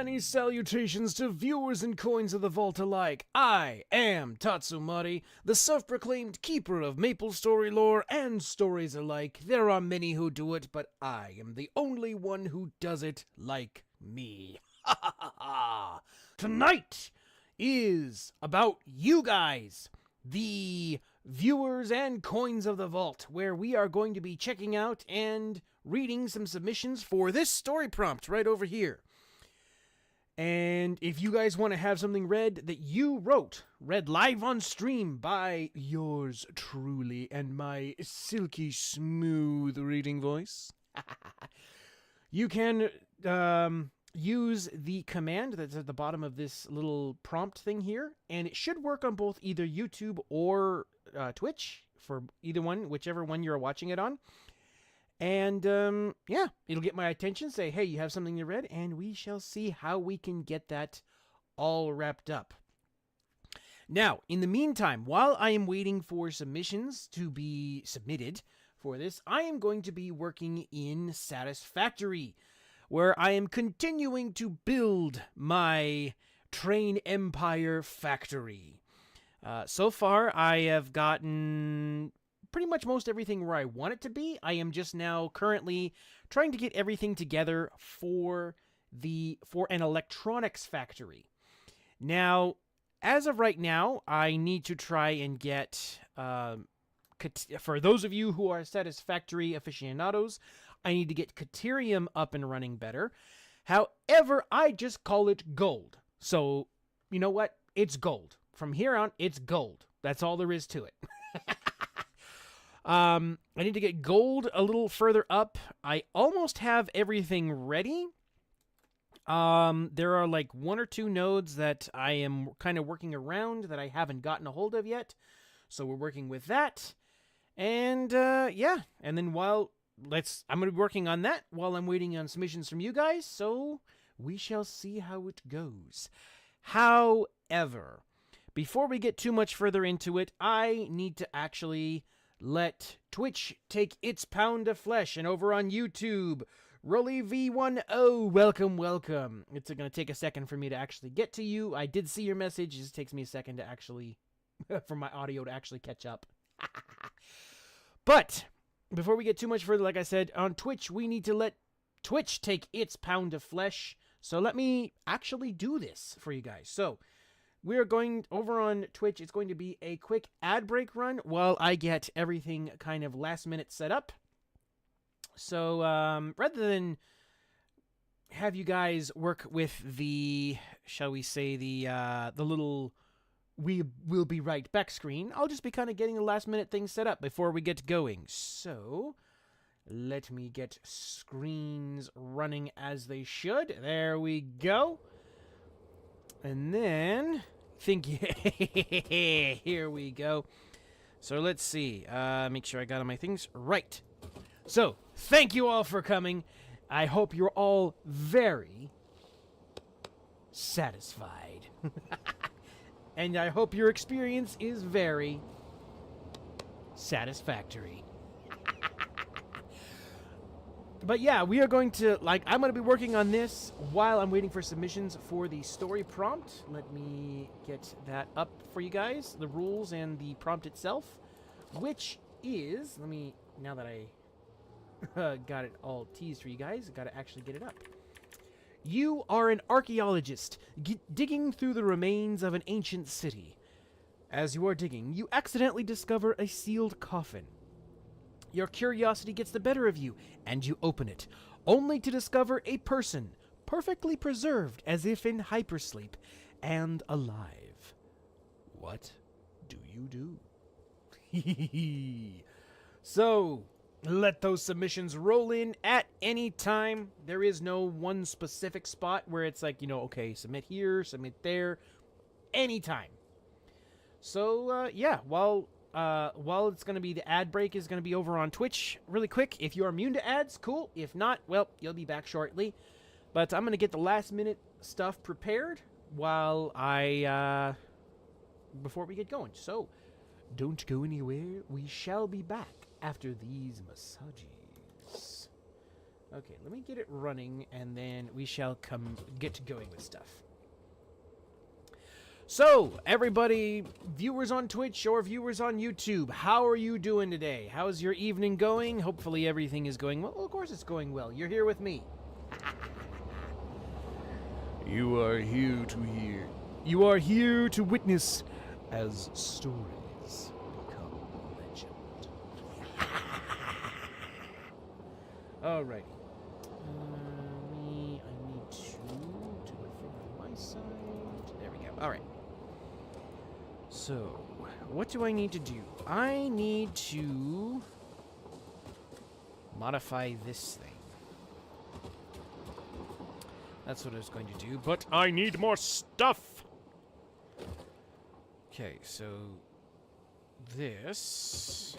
Many salutations to viewers and coins of the vault alike. I am Tatsumari, the self-proclaimed keeper of Maple Story lore and stories alike. There are many who do it, but I am the only one who does it like me. Ha ha ha ha! Tonight is about you guys, the viewers and coins of the vault, where we are going to be checking out and reading some submissions for this story prompt right over here. And if you guys want to have something read that you wrote, read live on stream by yours truly and my silky smooth reading voice, you can use the command that's at the bottom of this little prompt thing here, and it should work on both either YouTube or Twitch, for either one, whichever one you're watching it on. And, yeah, it'll get my attention, say, hey, you have something to read, and we shall see how we can get that all wrapped up. Now, in the meantime, while I am waiting for submissions to be submitted for this, I am going to be working in Satisfactory, where I am continuing to build my Train Empire factory. So far, I have gotten pretty much most everything where I want it to be. I am just now currently trying to get everything together for an electronics factory. Now, as of right now, I need to try and get, for those of you who are Satisfactory aficionados, I need to get Caterium up and running better. However, I just call it gold. So, you know what? It's gold. From here on, it's gold. That's all there is to it. I need to get gold a little further up. I almost have everything ready. There are like one or two nodes that I am kind of working around that I haven't gotten a hold of yet. So we're working with that. And, yeah. And then I'm going to be working on that while I'm waiting on submissions from you guys. So we shall see how it goes. However, before we get too much further into it, I need to actually let Twitch take its pound of flesh. And over on YouTube, Rolly V10, welcome. It's going to take a second for me to actually get to you. I did see your message. It just takes me a second to actually, for my audio to actually catch up. But before we get too much further, like I said, on Twitch, we need to let Twitch take its pound of flesh. So let me actually do this for you guys. So we're going over on Twitch. It's going to be a quick ad break run while I get everything kind of last minute set up. So rather than have you guys work with the, shall we say, the little "we will be right back" screen, I'll just be kind of getting the last minute thing set up before we get going. So let me get screens running as they should. There we go. And then here we go. So let's see. Make sure I got all my things right. So thank you all for coming. I hope you're all very satisfied. And I hope your experience is very satisfactory. But yeah, we are going to, I'm going to be working on this while I'm waiting for submissions for the story prompt. Let me get that up for you guys, the rules and the prompt itself, which is, now that I got it all teased for you guys, got to actually get it up. You are an archaeologist digging through the remains of an ancient city. As you are digging, you accidentally discover a sealed coffin. Your curiosity gets the better of you, and you open it, only to discover a person, perfectly preserved as if in hypersleep, and alive. What do you do? So, let those submissions roll in at any time. There is no one specific spot where it's like, okay, submit here, submit there, anytime. So, yeah, while it's going to be, the ad break is going to be over on Twitch really quick. If you're immune to ads, cool. If not, well, you'll be back shortly. But I'm going to get the last minute stuff prepared while before we get going. So, don't go anywhere. We shall be back after these massages. Okay, let me get it running, and then we shall get going with stuff. So, everybody, viewers on Twitch or viewers on YouTube, how are you doing today? How's your evening going? Hopefully everything is going well. Well, of course it's going well. You're here with me. You are here to hear. You are here to witness as stories become legend. Alrighty. I need to do it from my side. There we go. Alright. So, what do I need to do? I need to modify this thing. That's what I was going to do, but I need more stuff! Okay, so this...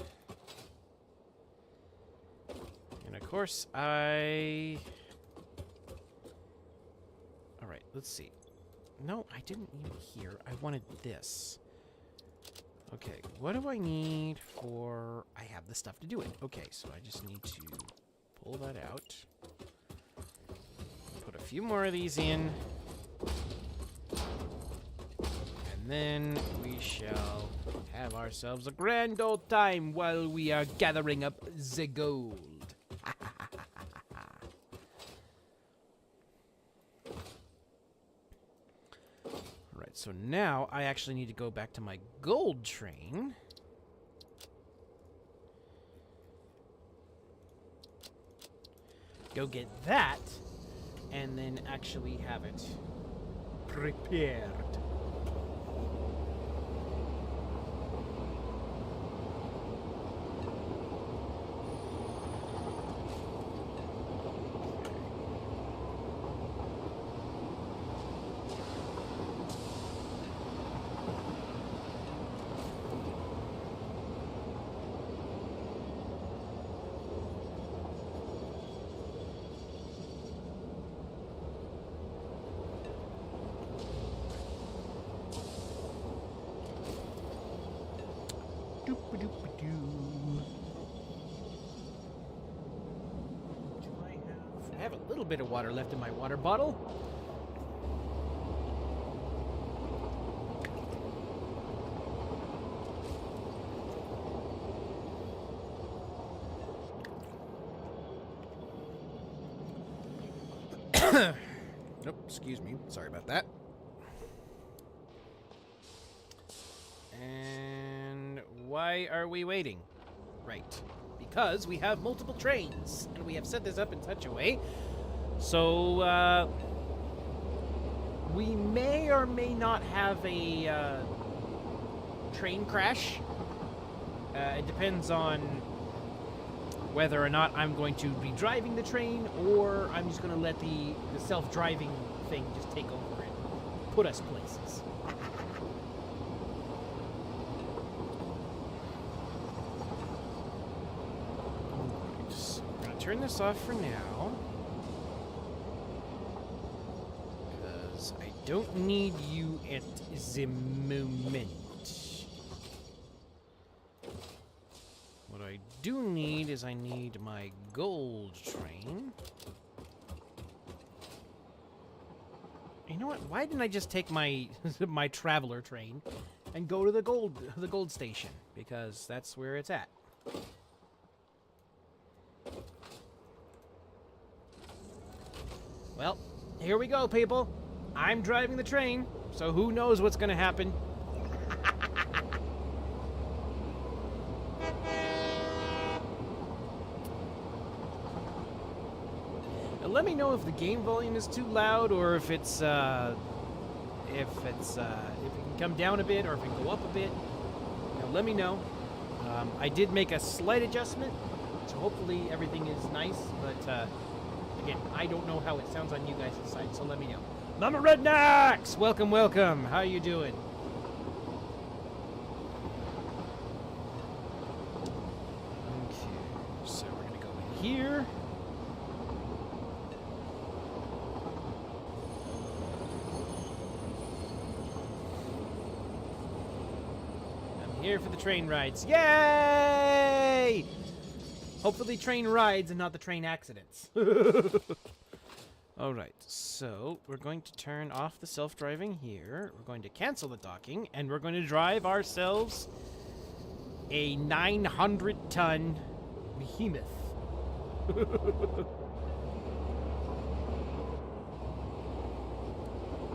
And of course, Alright, let's see. No, I didn't need it here. I wanted this. Okay, what do I need for... I have the stuff to do it. Okay, so I just need to pull that out. Put a few more of these in. And then we shall have ourselves a grand old time while we are gathering up the gold. So now I actually need to go back to my gold train. Go get that, and then actually have it prepared. I have a little bit of water left in my water bottle. Nope, excuse me. Sorry about that. And why are we waiting? Right. Because we have multiple trains, and we have set this up in such a way so we may or may not have a train crash. It depends on whether or not I'm going to be driving the train, or I'm just going to let the self-driving thing just take over and put us places. Turn this off for now, because I don't need you at the moment. What I do need is I need my gold train. You know what? Why didn't I just take my my traveler train and go to the gold station? Because that's where it's at. Well, here we go, people. I'm driving the train, so who knows what's going to happen. Now, let me know if the game volume is too loud, or if it's if it can come down a bit, or if it can go up a bit. Now, let me know. I did make a slight adjustment, so hopefully everything is nice, but again, I don't know how it sounds on you guys' side, so let me know. Mama Rednecks! Welcome, welcome. How you doing? Okay, so we're gonna go in here. I'm here for the train rides. Yay! Hopefully train rides and not the train accidents. Alright, so we're going to turn off the self-driving here. We're going to cancel the docking, and we're going to drive ourselves a 900-ton behemoth.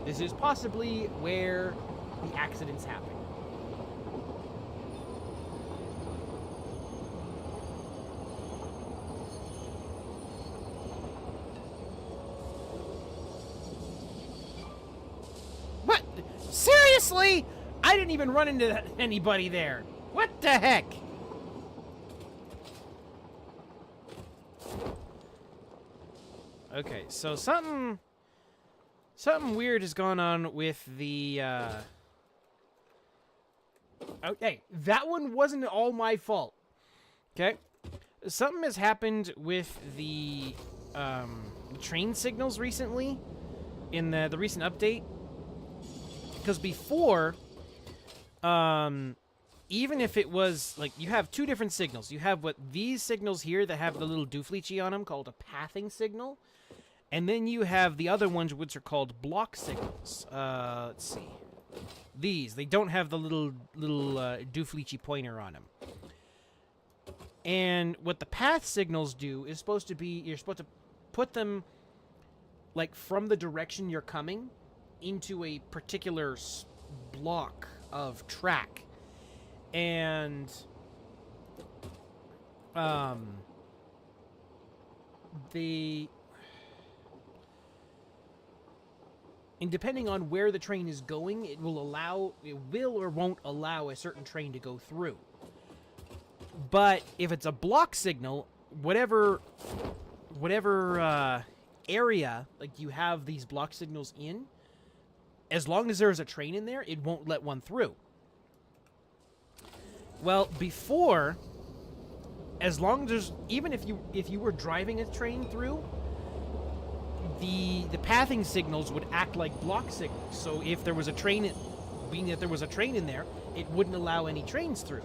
This is possibly where the accidents happen. What? Seriously? I didn't even run into anybody there. What the heck? Okay, so something weird has gone on with the, Okay, that one wasn't all my fault. Okay? Something has happened with the train signals recently in the recent update. Because before, even if it was, like, you have two different signals. You have what these signals here that have the little doofleechy on them called a pathing signal. And then you have the other ones which are called block signals. Let's see. These, they don't have the little doofleechy pointer on them. And what the path signals do is supposed to be, you're supposed to put them, like, from the direction you're coming into a particular block of track. And, and depending on where the train is going, it will or won't allow a certain train to go through. But if it's a block signal, whatever area, like, you have these block signals in, as long as there's a train in there, it won't let one through. Well, before, as long as there's, even if you were driving a train through, the pathing signals would act like block signals. So if there was a train, being that there was a train in there, it wouldn't allow any trains through.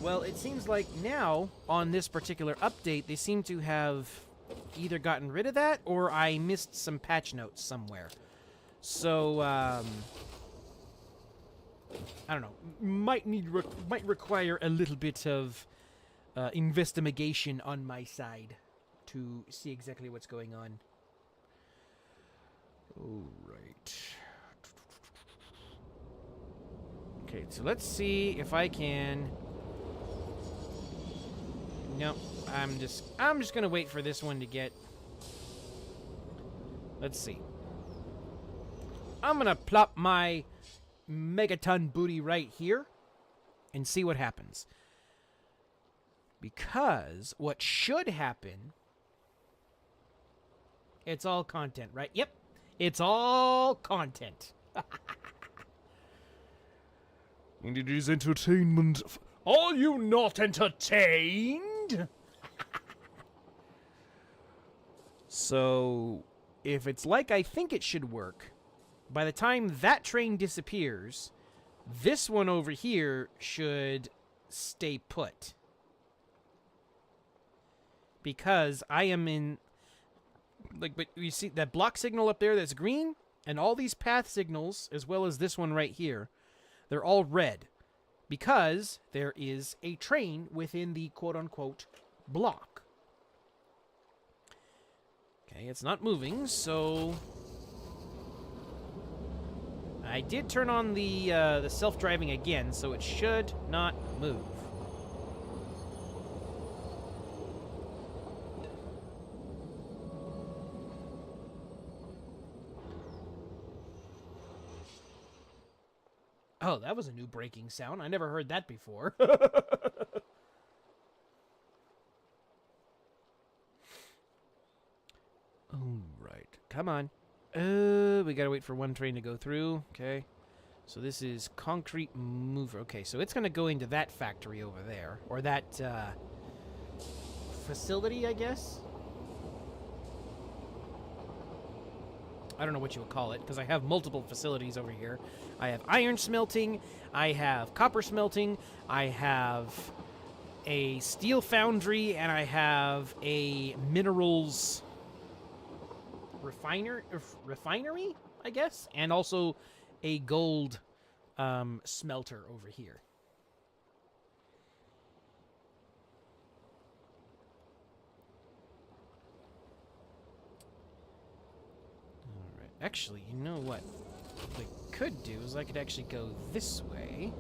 Well, it seems like now, on this particular update, they seem to have either gotten rid of that, or I missed some patch notes somewhere. So, I don't know. Might require a little bit of investigation on my side to see exactly what's going on. Alright. Okay, so let's see if I can... No, I'm just gonna wait for this one to get... Let's see. I'm gonna plop my megaton booty right here and see what happens. Because what should happen... It's all content, right? Yep. It's all content. And it is entertainment. Are you not entertained? So, if it's like I think it should work, by the time that train disappears, this one over here should stay put. Because I am in... Like, but you see that block signal up there that's green, and all these path signals, as well as this one right here, they're all red, because there is a train within the quote-unquote block. Okay, it's not moving, so I did turn on the self-driving again, so it should not move. Oh, that was a new braking sound. I never heard that before. Alright. Come on. We gotta wait for one train to go through. Okay. So this is concrete mover. Okay, so it's gonna go into that factory over there. Or that, facility, I guess? I don't know what you would call it, because I have multiple facilities over here. I have iron smelting, I have copper smelting, I have a steel foundry, and I have a minerals refinery, I guess, and also a gold smelter over here. All right. Actually, you know what I could do is I could actually go this way.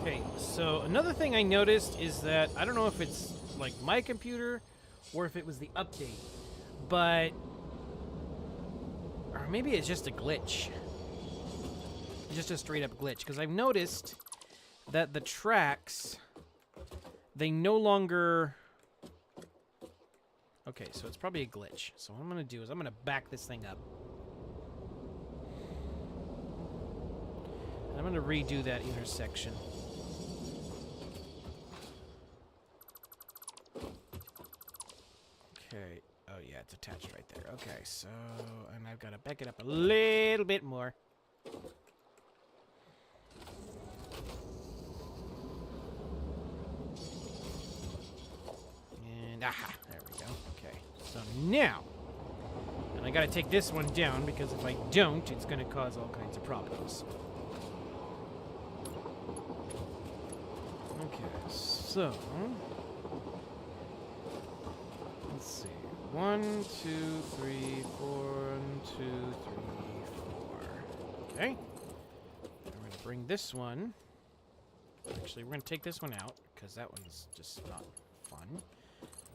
Okay, so another thing I noticed is that I don't know if it's like my computer or if it was the update, but or maybe it's just a glitch. Just a straight up glitch, because I've noticed that the tracks, they no longer... Okay, so it's probably a glitch. So what I'm going to do is I'm going to back this thing up. And I'm going to redo that intersection. Okay. Oh, yeah, it's attached right there. Okay, so... And I've got to back it up a little bit more. And, aha! There we go. Okay. So now... And I got to take this one down, because if I don't, it's going to cause all kinds of problems. Okay, so... Let's see. 1, 2, 3, 4, 1, 2, 3, 4. Okay. And we're going to bring this one. Actually, we're going to take this one out, because that one's just not fun.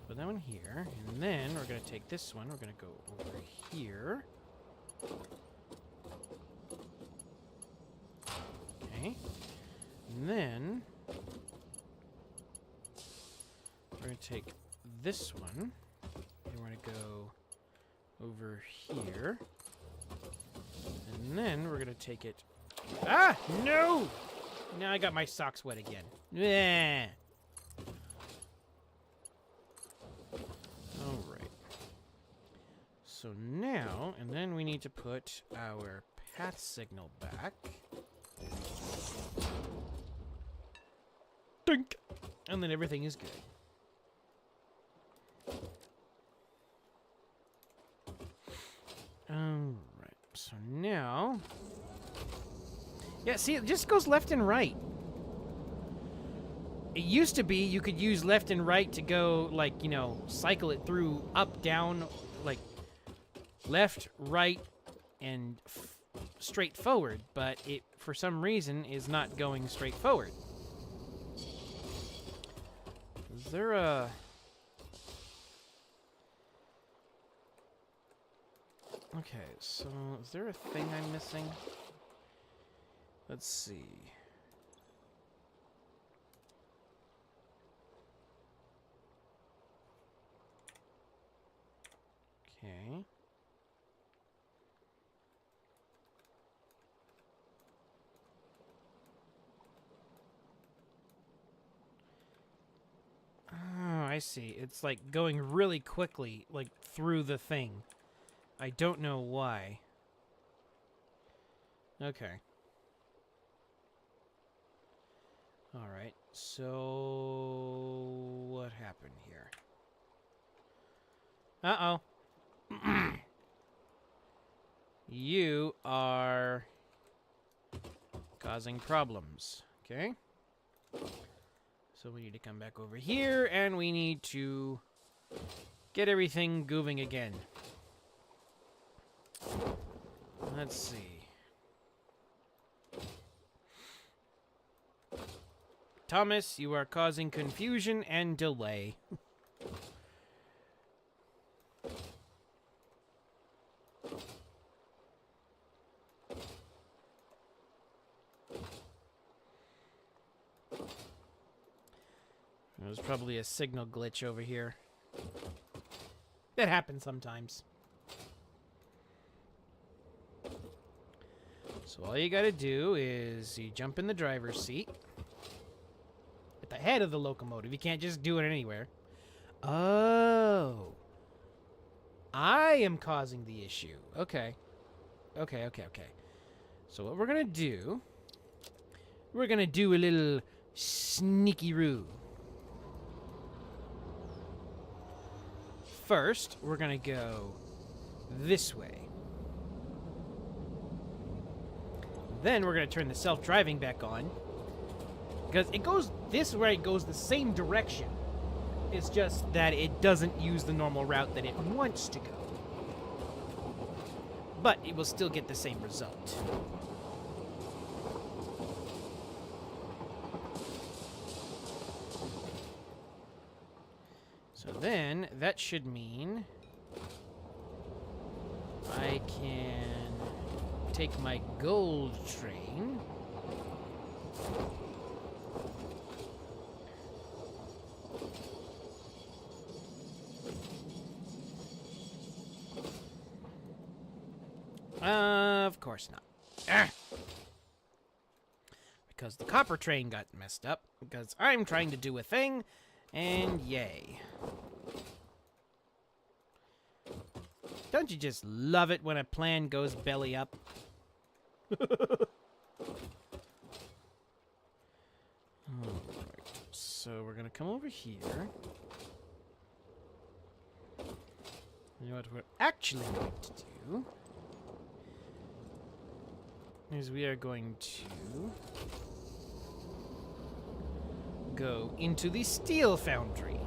Put that one here, and then we're going to take this one. We're going to go over here. Okay. And then we're going to take this one. And we're going to go over here. And then we're going to take it... Ah! No! Now I got my socks wet again. Yeah. Alright. So now, and then we need to put our path signal back. Dink! And then everything is good. Alright, so now... Yeah, see, it just goes left and right. It used to be you could use left and right to go, like, you know, cycle it through up, down, like, left, right, and straight forward, but it, for some reason, is not going straight forward. Is there a... Okay, so is there a thing I'm missing? Let's see. Okay. Oh, I see. It's like going really quickly, like through the thing. I don't know why. Okay. Alright, so... what happened here? Uh-oh. You are... causing problems, okay? So we need to come back over here, and we need to get everything moving again. Let's see. Thomas, you are causing confusion and delay. There's probably a signal glitch over here. That happens sometimes. So all you gotta do is you jump in the driver's seat at the head of the locomotive. You can't just do it anywhere. Oh. I am causing the issue. Okay. Okay. So what we're gonna do, we're gonna do a little sneaky-roo. First, we're gonna go this way. Then we're gonna turn the self-driving back on. Because it goes, this way goes the same direction. It's just that it doesn't use the normal route that it wants to go. But it will still get the same result. So then, that should mean I can take my gold train. Of course not. Because the copper train got messed up. Because I'm trying to do a thing, and yay. Don't you just love it when a plan goes belly up? Alright, so we're gonna come over here. You know what we're actually going to do is we are going to go into the steel foundry.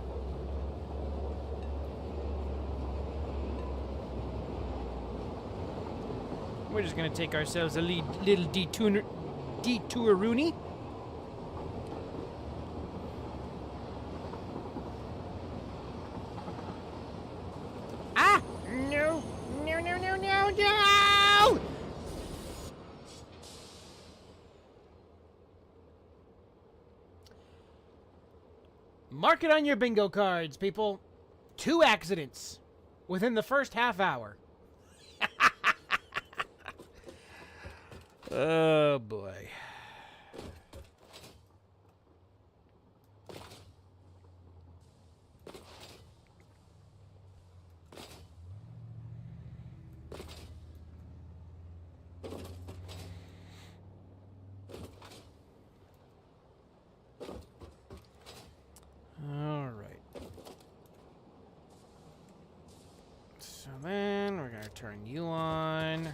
We're just gonna take ourselves a little detour-rooney. Ah! No! No! Mark it on your bingo cards, people. 2 accidents within the first half hour. Oh, boy. All right. So then we're going to turn you on.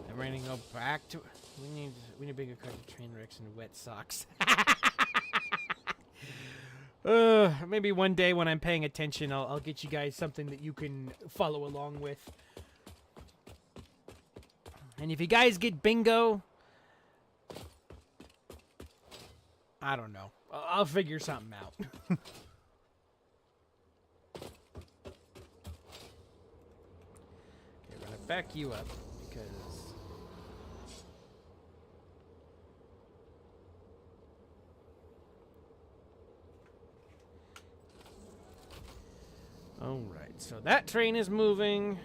And we're going to go back to... We need bigger car train wrecks and wet socks. Maybe one day when I'm paying attention, I'll get you guys something that you can follow along with. And if you guys get bingo, I don't know. I'll figure something out. Okay, we're gonna back you up because... Alright, so that train is moving.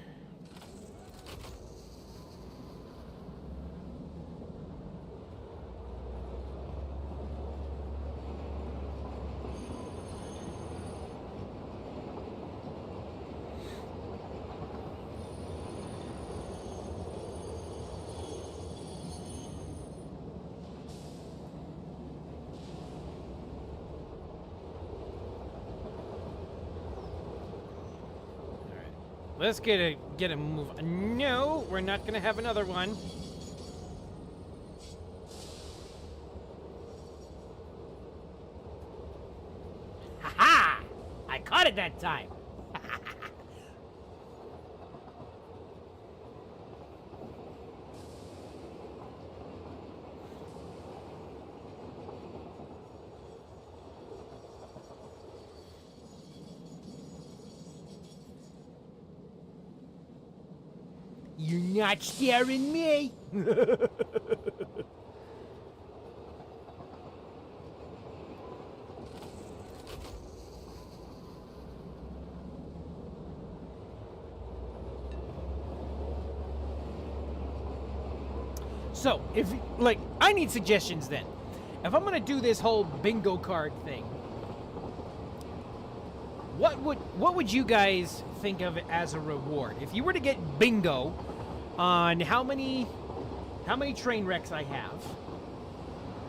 Let's get a move. No, we're not gonna have another one. Ha ha! I caught it that time. You're not scaring me. So, if, like, I need suggestions then. If I'm gonna do this whole bingo card thing, what would you guys think of it as a reward? If you were to get bingo on how many train wrecks I have,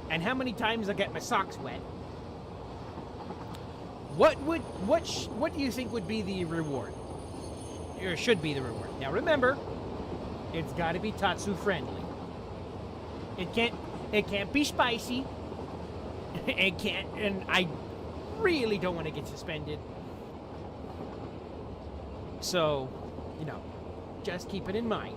and how many times I get my socks wet, what do you think would be the reward? Or should be the reward. Now remember, it's got to be Tatsu friendly. It can't be spicy. It can't, and I really don't want to get suspended. So, you know, just keep it in mind.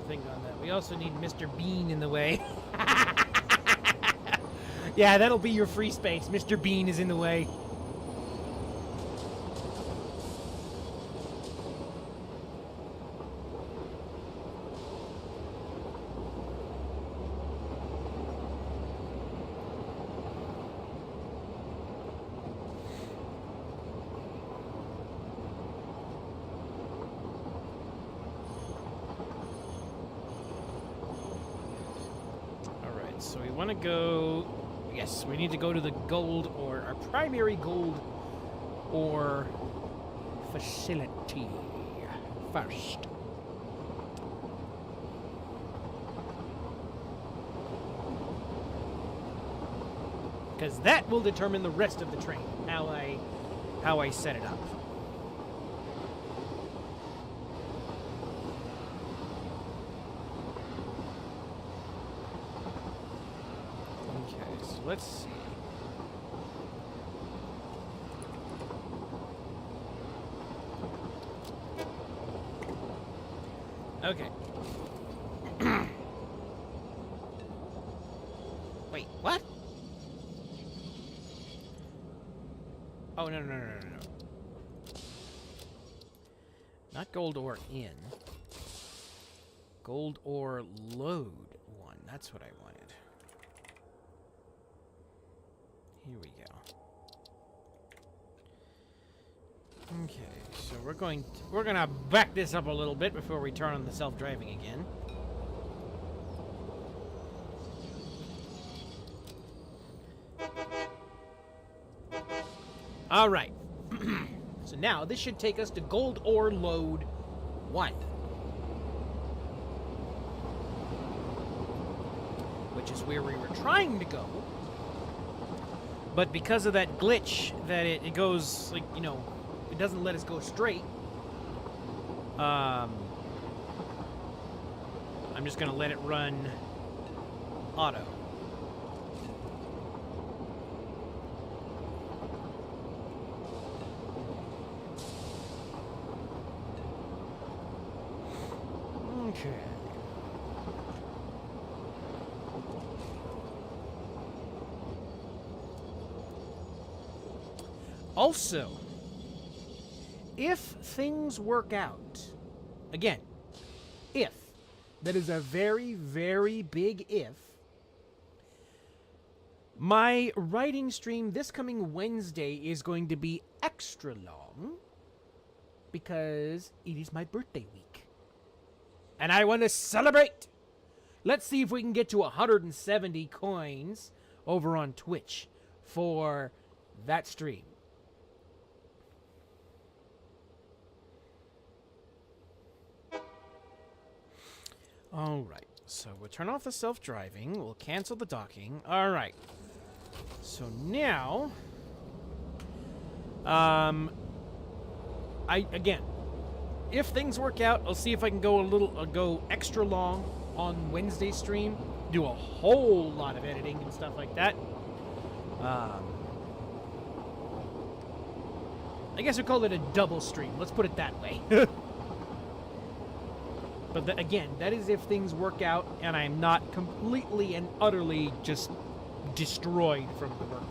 On that. We also need Mr. Bean in the way. Yeah, that'll be your free space. Mr. Bean is in the way. So we want to go... Yes, we need to go to the gold ore, our primary gold ore facility first. Because that will determine the rest of the train, how I set it up. Let's see. Okay. Wait, what? Oh, no. Not gold ore in. Gold ore load one. That's what I wanted. Here we go. Okay, so we're gonna back this up a little bit before we turn on the self-driving again. All right. So now this should take us to gold ore load 1, which is where we were trying to go. But because of that glitch that it goes, like, you know, it doesn't let us go straight. I'm just going to let it run auto. Okay. Also, if things work out, again, if, that is a very, very big if, my writing stream this coming Wednesday is going to be extra long because it is my birthday week. And I want to celebrate. Let's see if we can get to 170 coins over on Twitch for that stream. All right, so we'll turn off the self-driving. We'll cancel the docking. All right. So now, again, if things work out, I'll see if I can go extra long on Wednesday stream. Do a whole lot of editing and stuff like that. I guess we call it a double stream. Let's put it that way. But again, that is if things work out and I'm not completely and utterly just destroyed from the burn.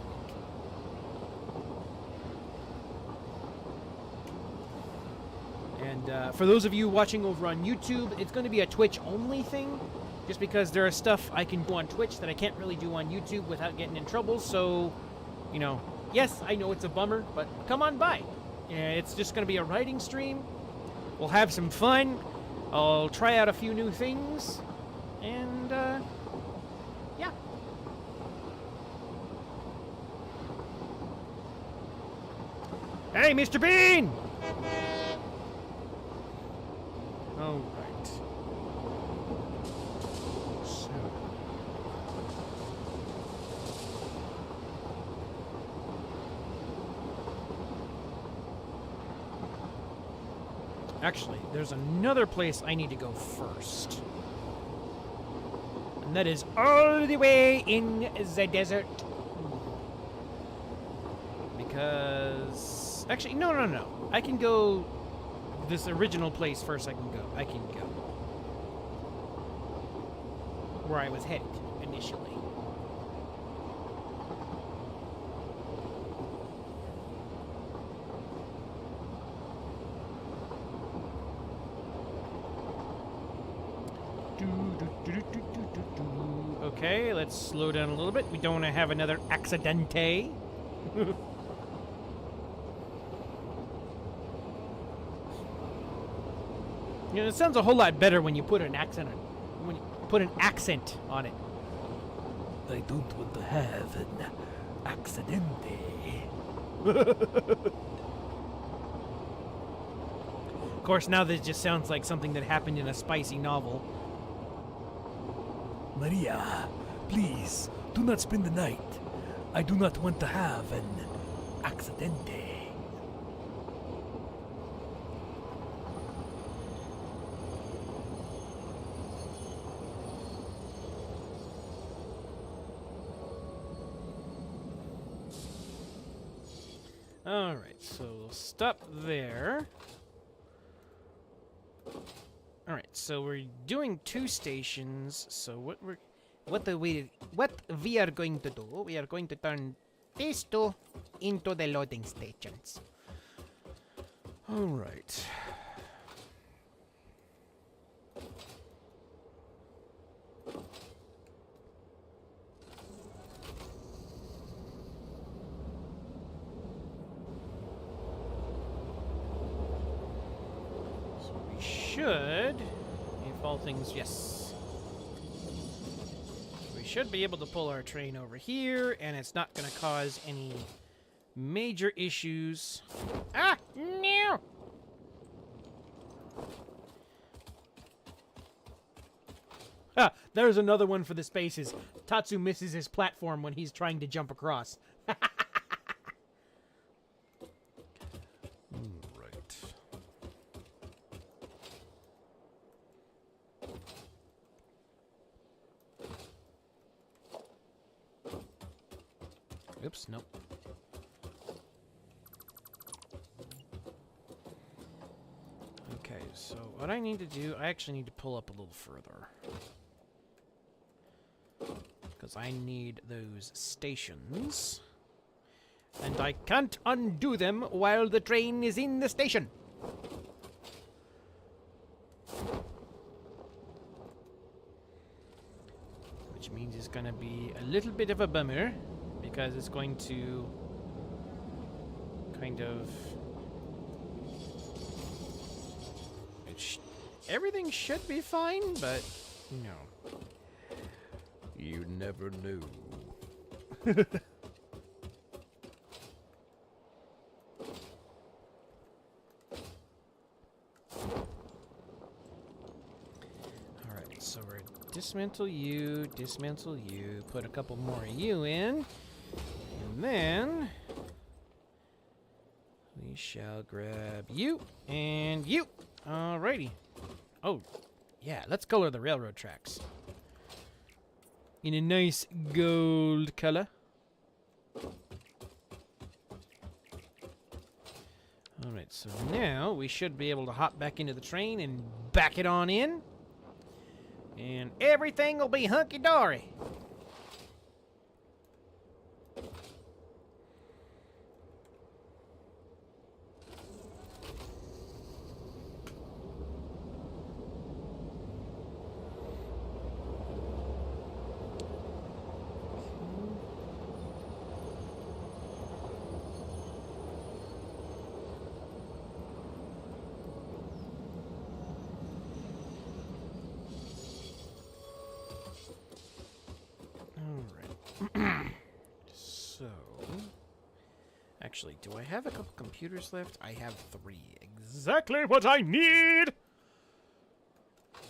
And for those of you watching over on YouTube, it's going to be a Twitch-only thing, just because there are stuff I can do on Twitch that I can't really do on YouTube without getting in trouble, so, you know, yes, I know it's a bummer, but come on by. It's just going to be a writing stream. We'll have some fun. I'll try out a few new things, and, yeah. Hey, Mr. Bean! All right. So. Actually, there's another place I need to go first. And that is all the way in the desert. Because... Actually, no. I can go... This original place first I can go. Where I was headed initially. Okay, let's slow down a little bit. We don't want to have another accidente. You know, it sounds a whole lot better when you put an accent on it. When you put an accent on it. I don't want to have an accidente. Of course, now this just sounds like something that happened in a spicy novel. Maria, please, do not spend the night. I do not want to have an accidente. Alright, so we'll stop there. Alright, so we're doing 2 stations, so what we are going to do, we are going to turn these 2 into the loading stations. Alright. Should, if all things, yes. We should be able to pull our train over here, and it's not going to cause any major issues. Ah, no! Ah, there's another one for the spaces. Tatsu misses his platform when he's trying to jump across. Oops, nope. Okay, so what I need to do, I actually need to pull up a little further. Because I need those stations. And I can't undo them while the train is in the station. Which means it's gonna be a little bit of a bummer. Because it's going to kind of... everything should be fine, but no. You never knew. Alright, so we're dismantle you, put a couple more of you in. And then we shall grab you and you. Alrighty. Oh, yeah, let's color the railroad tracks in a nice gold color. Alright, so now we should be able to hop back into the train and back it on in. And everything will be hunky-dory. Actually, do I have a couple computers left? I have 3. Exactly what I need!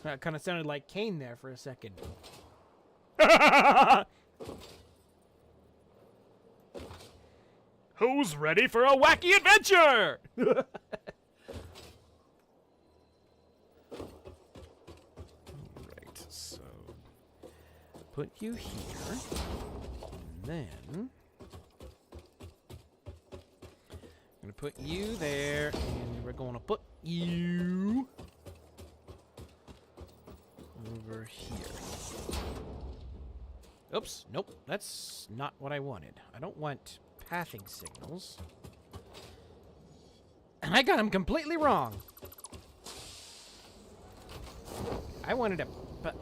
That kind of sounded like Kane there for a second. Who's ready for a wacky adventure? Alright, so put you here, and then I'm gonna put you there, and we're gonna put you over here. Oops, nope, that's not what I wanted. I don't want pathing signals. And I got them completely wrong. I wanted to... But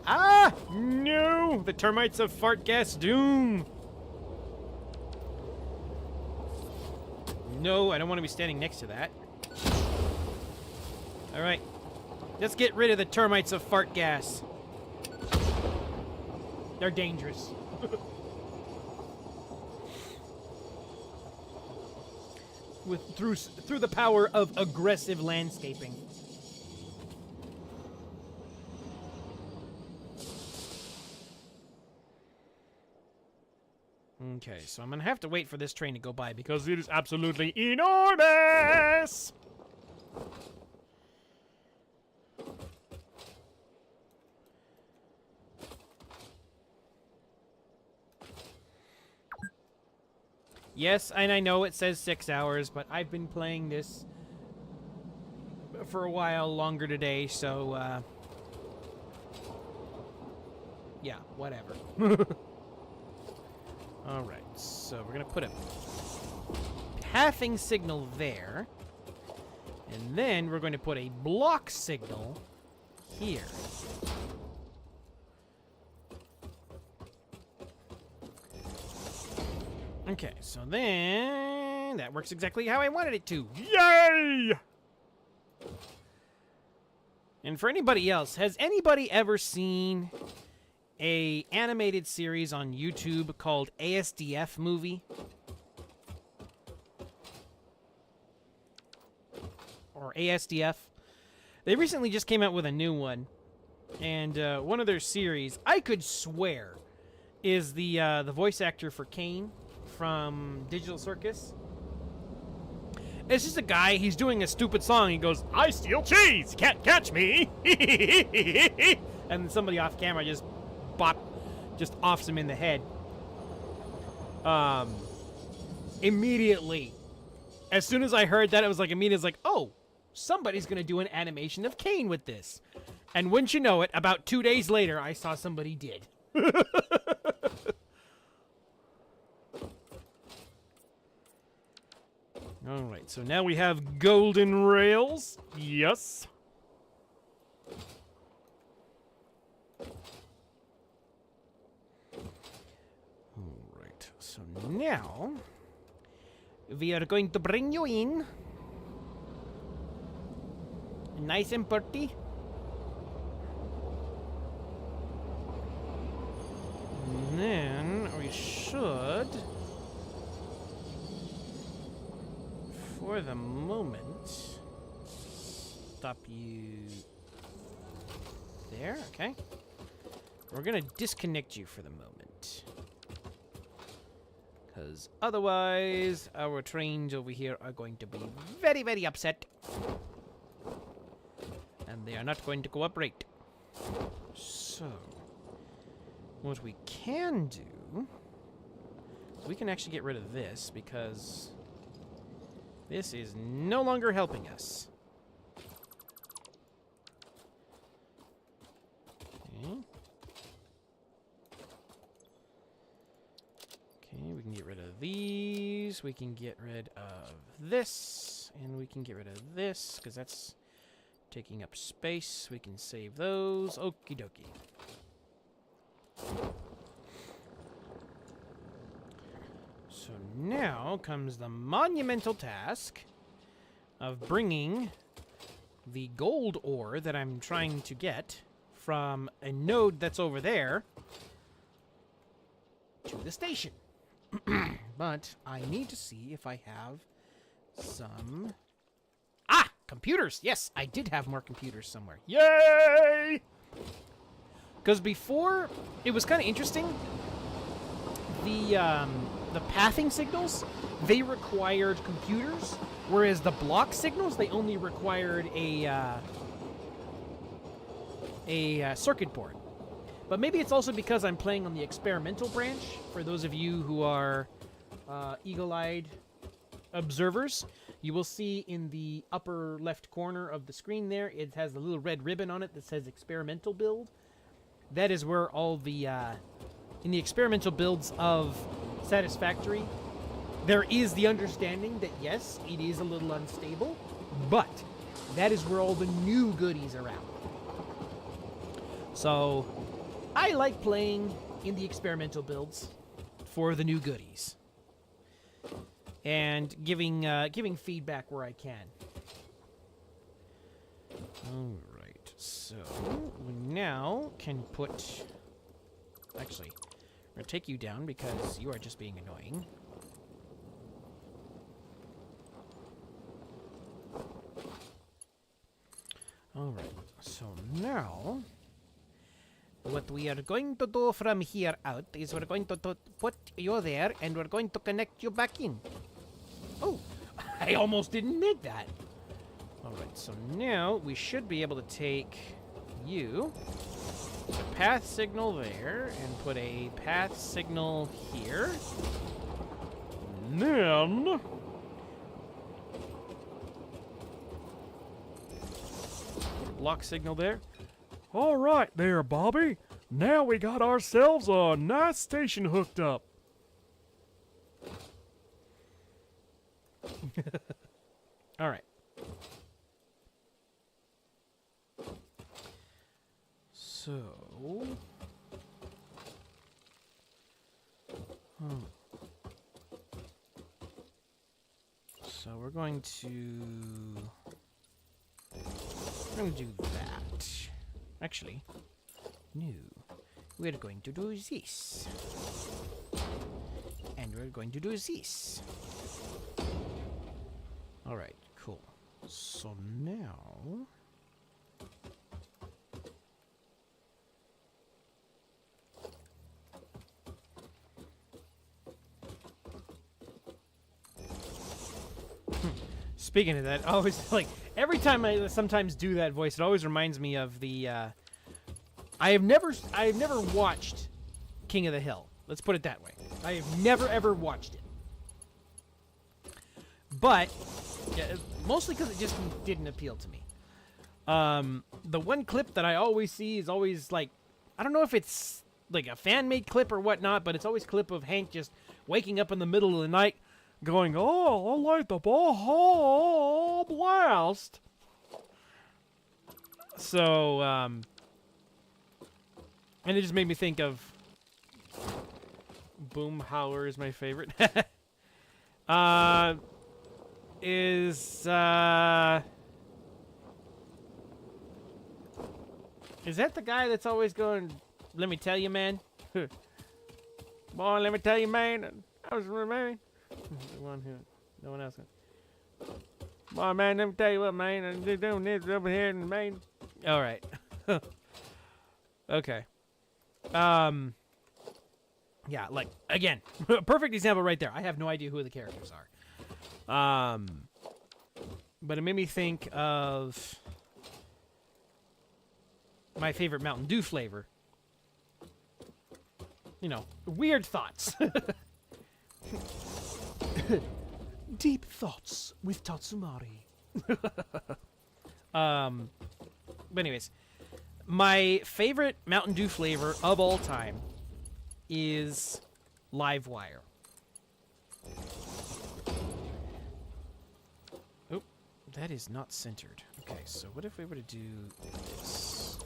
no! The termites of fart gas doom! No, I don't want to be standing next to that. Alright. Let's get rid of the termites of fart gas. They're dangerous. Through the power of aggressive landscaping. Okay, so I'm gonna have to wait for this train to go by because it is absolutely enormous! Yes, and I know it says 6 hours, but I've been playing this for a while longer today, so, yeah, whatever. Alright, so we're gonna put a pathing signal there, and then we're going to put a block signal here. Okay, so then that works exactly how I wanted it to. Yay! And for anybody else, has anybody ever seen a animated series on YouTube called ASDF Movie? Or ASDF? They recently just came out with a new one. And one of their series, I could swear, is the voice actor for Kane from Digital Circus. It's just a guy, he's doing a stupid song. He goes, "I steal cheese, can't catch me." And somebody off camera just offs him in the head. Immediately, as soon as I heard that, it was like immediately like, oh, somebody's gonna do an animation of Kane with this. And wouldn't you know it, about 2 days later, I saw somebody did. Alright, so now we have golden rails. Yes. Alright, so now we are going to bring you in. Nice and pretty. And then we should, for the moment, stop you there. Okay. We're going to disconnect you for the moment. Because otherwise, our trains over here are going to be very, very upset. And they are not going to cooperate. So, what we can do, we can actually get rid of this because this is no longer helping us. Okay. Okay, we can get rid of these. We can get rid of this. And we can get rid of this because that's taking up space. We can save those. Okie dokie. So now comes the monumental task of bringing the gold ore that I'm trying to get from a node that's over there to the station. But I need to see if I have some... Ah! Computers! Yes, I did have more computers somewhere. Yay! Because before, it was kind of interesting. The pathing signals, they required computers, whereas the block signals, they only required a circuit board. But maybe it's also because I'm playing on the experimental branch. For those of you who are eagle-eyed observers, you will see in the upper left corner of the screen there, it has a little red ribbon on it that says experimental build. That is where all the, in the experimental builds of Satisfactory, there is the understanding that yes, it is a little unstable, but that is where all the new goodies are out. So, I like playing in the experimental builds for the new goodies. And giving feedback where I can. Alright, so we now can put... Actually, I'm going to take you down because you are just being annoying. Alright, so now... what we are going to do from here out is we're going to put you there and we're going to connect you back in. Oh, I almost didn't make that. Alright, so now we should be able to take you, put a path signal there, and put a path signal here. And then... put a block signal there. All right there, Bobby. Now we got ourselves a nice station hooked up. All right. So... so we're going to do that. Actually, no. We're going to do this. And we're going to do this. Alright, cool. So now... Speaking of that, I always, like, every time I sometimes do that voice, it always reminds me of the, I have never watched King of the Hill. Let's put it that way. I have never, ever watched it. But, yeah, mostly because it just didn't appeal to me. The one clip that I always see is always, like, I don't know if it's, like, a fan-made clip or whatnot, but it's always a clip of Hank just waking up in the middle of the night, going, oh, I like the ball blast. So, and it just made me think of Boomhauer is my favorite. Is that the guy that's always going, let me tell you, man? Boy, let me tell you, man. I was man. The one who, no one else. Boy, man, let me tell you what, man. They're doing this over here in Maine. All right. Okay. Yeah, like, again, perfect example right there. I have no idea who the characters are. But it made me think of my favorite Mountain Dew flavor. You know, weird thoughts. Deep thoughts with Tatsumari. But anyways, my favorite Mountain Dew flavor of all time is Livewire. Oh, that is not centered. Okay, so what if we were to do this?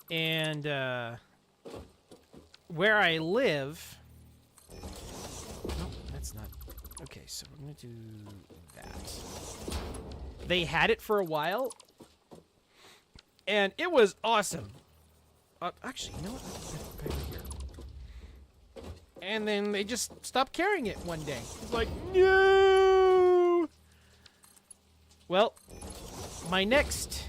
And, where I live... No, that's not... Okay, so we're gonna do that. They had it for a while, and it was awesome. Actually, you know what? Let's put it right here. And then they just stopped carrying it one day. It's like, no! Well, my next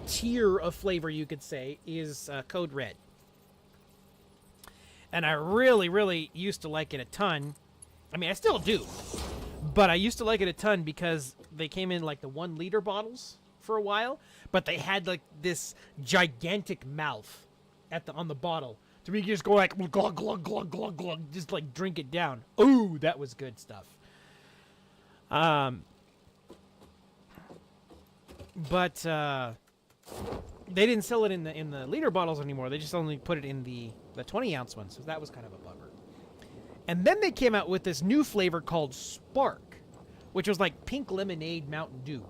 tier of flavor, you could say, is Code Red. And I really, really used to like it a ton. I mean, I still do. But I used to like it a ton because they came in like the 1 liter bottles for a while. But they had like this gigantic mouth on the bottle. To me, you just go like glug glug glug glug glug, just like drink it down. Ooh, that was good stuff. But they didn't sell it in the liter bottles anymore. They just only put it in the 20-ounce ones. So that was kind of a bummer. And then they came out with this new flavor called Spark, which was like pink lemonade Mountain Dew.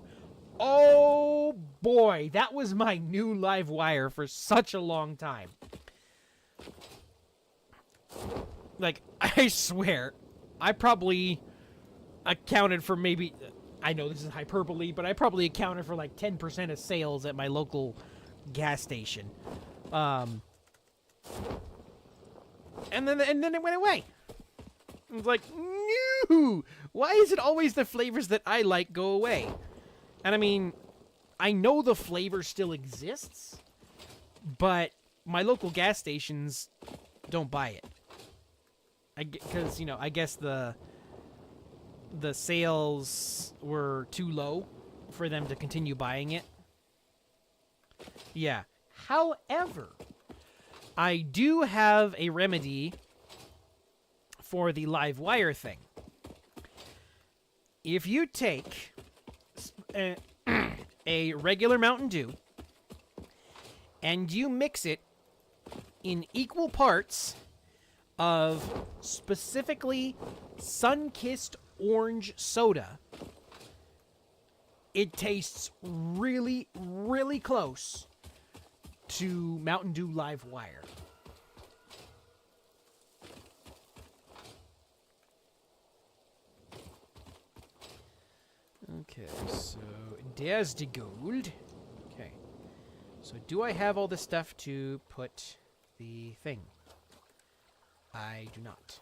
Oh boy, that was my new live wire for such a long time. Like, I swear, I probably accounted for maybe, I know this is hyperbole, but I probably accounted for like 10% of sales at my local gas station. And then it went away. I was like, no! Why is it always the flavors that I like go away? And I mean, I know the flavor still exists, but my local gas stations don't buy it. Because, you know, I guess the sales were too low for them to continue buying it. Yeah. However, I do have a remedy for the live wire thing. If you take a regular Mountain Dew and you mix it in equal parts of specifically sun-kissed orange soda, it tastes really, really close to Mountain Dew Live Wire. Okay, so there's the gold. Okay. So do I have all the stuff to put the thing? I do not.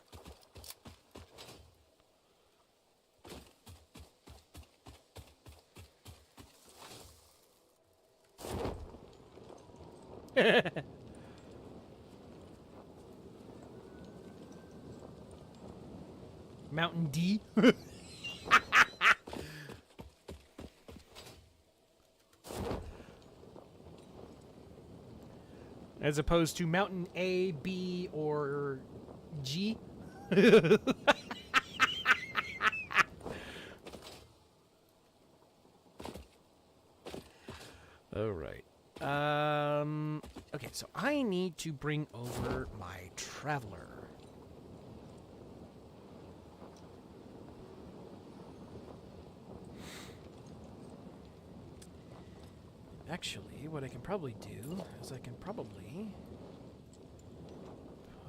Mountain D? As opposed to Mountain A, B, or G? Alright. Okay, so I need to bring over my Traveler. Actually, what I can probably do is I can probably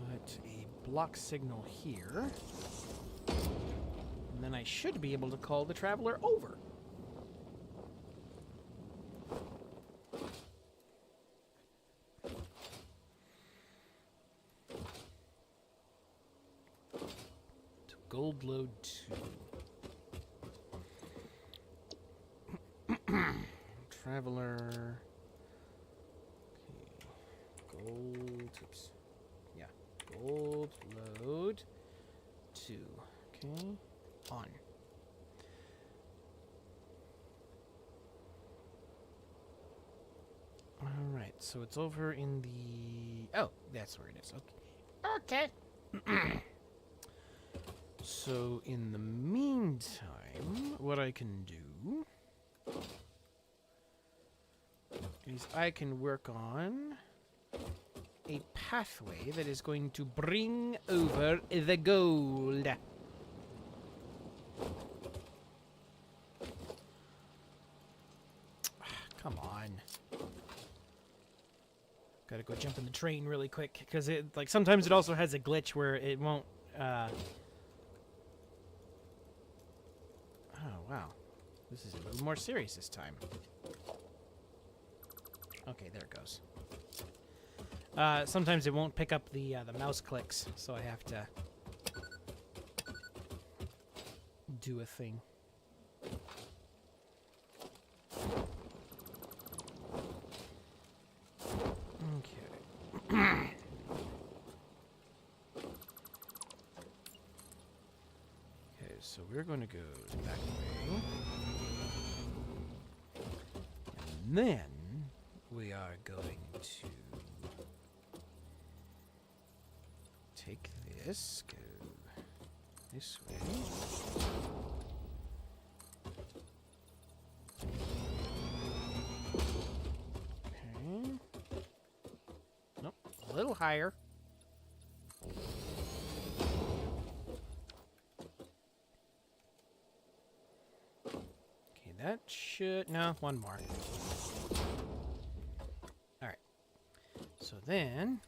put a block signal here, and then I should be able to call the Traveler over. To gold load 2. Traveler. Okay. Gold. Oops. Yeah. Gold load 2. Okay. On. Alright, so it's over in the... Oh, that's where it is. Okay. Okay. So, in the meantime, what I can do is I can work on a pathway that is going to bring over the gold. Come on. Gotta go jump in the train really quick, because it, like, sometimes it also has a glitch where it won't, Oh, wow. This is a little more serious this time. Okay, there it goes. Sometimes it won't pick up the mouse clicks, so I have to do a thing. Okay. Okay, so we're going to go that way. And then we are going to take this, go this way. Okay. Nope, a little higher. Okay, that should... No, one more. Alright. So then...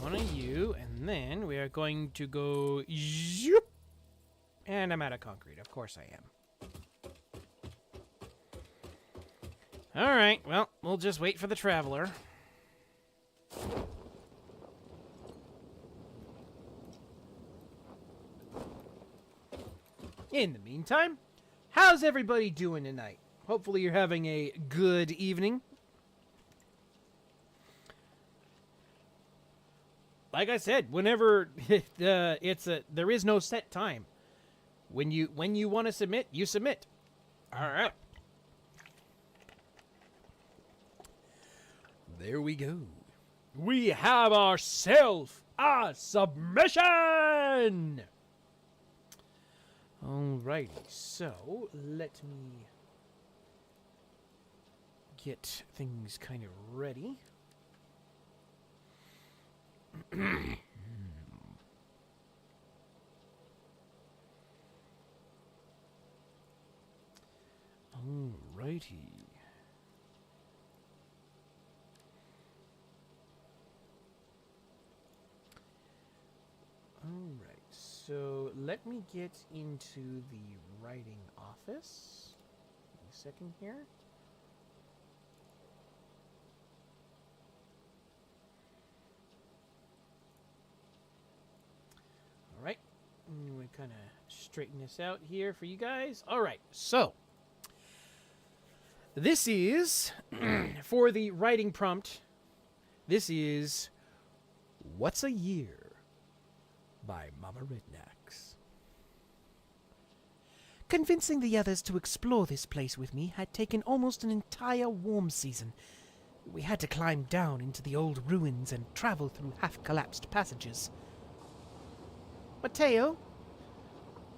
one of you, and then we are going to go... zoop, and I'm out of concrete. Of course I am. Alright, well, we'll just wait for the traveler. In the meantime, how's everybody doing tonight? Hopefully you're having a good evening. Like I said, whenever there is no set time. When you want to submit, you submit. All right. There we go. We have ourselves a submission. Alrighty, so let me get things kind of ready. Alrighty. Alright, so let me get into the writing office. Give me a second here. Alright, we kind of straighten this out here for you guys. Alright, so this is, for the writing prompt, this is What's a Year? By Mama Rednax. Convincing the others to explore this place with me had taken almost an entire warm season. We had to climb down into the old ruins and travel through half-collapsed passages. Mateo?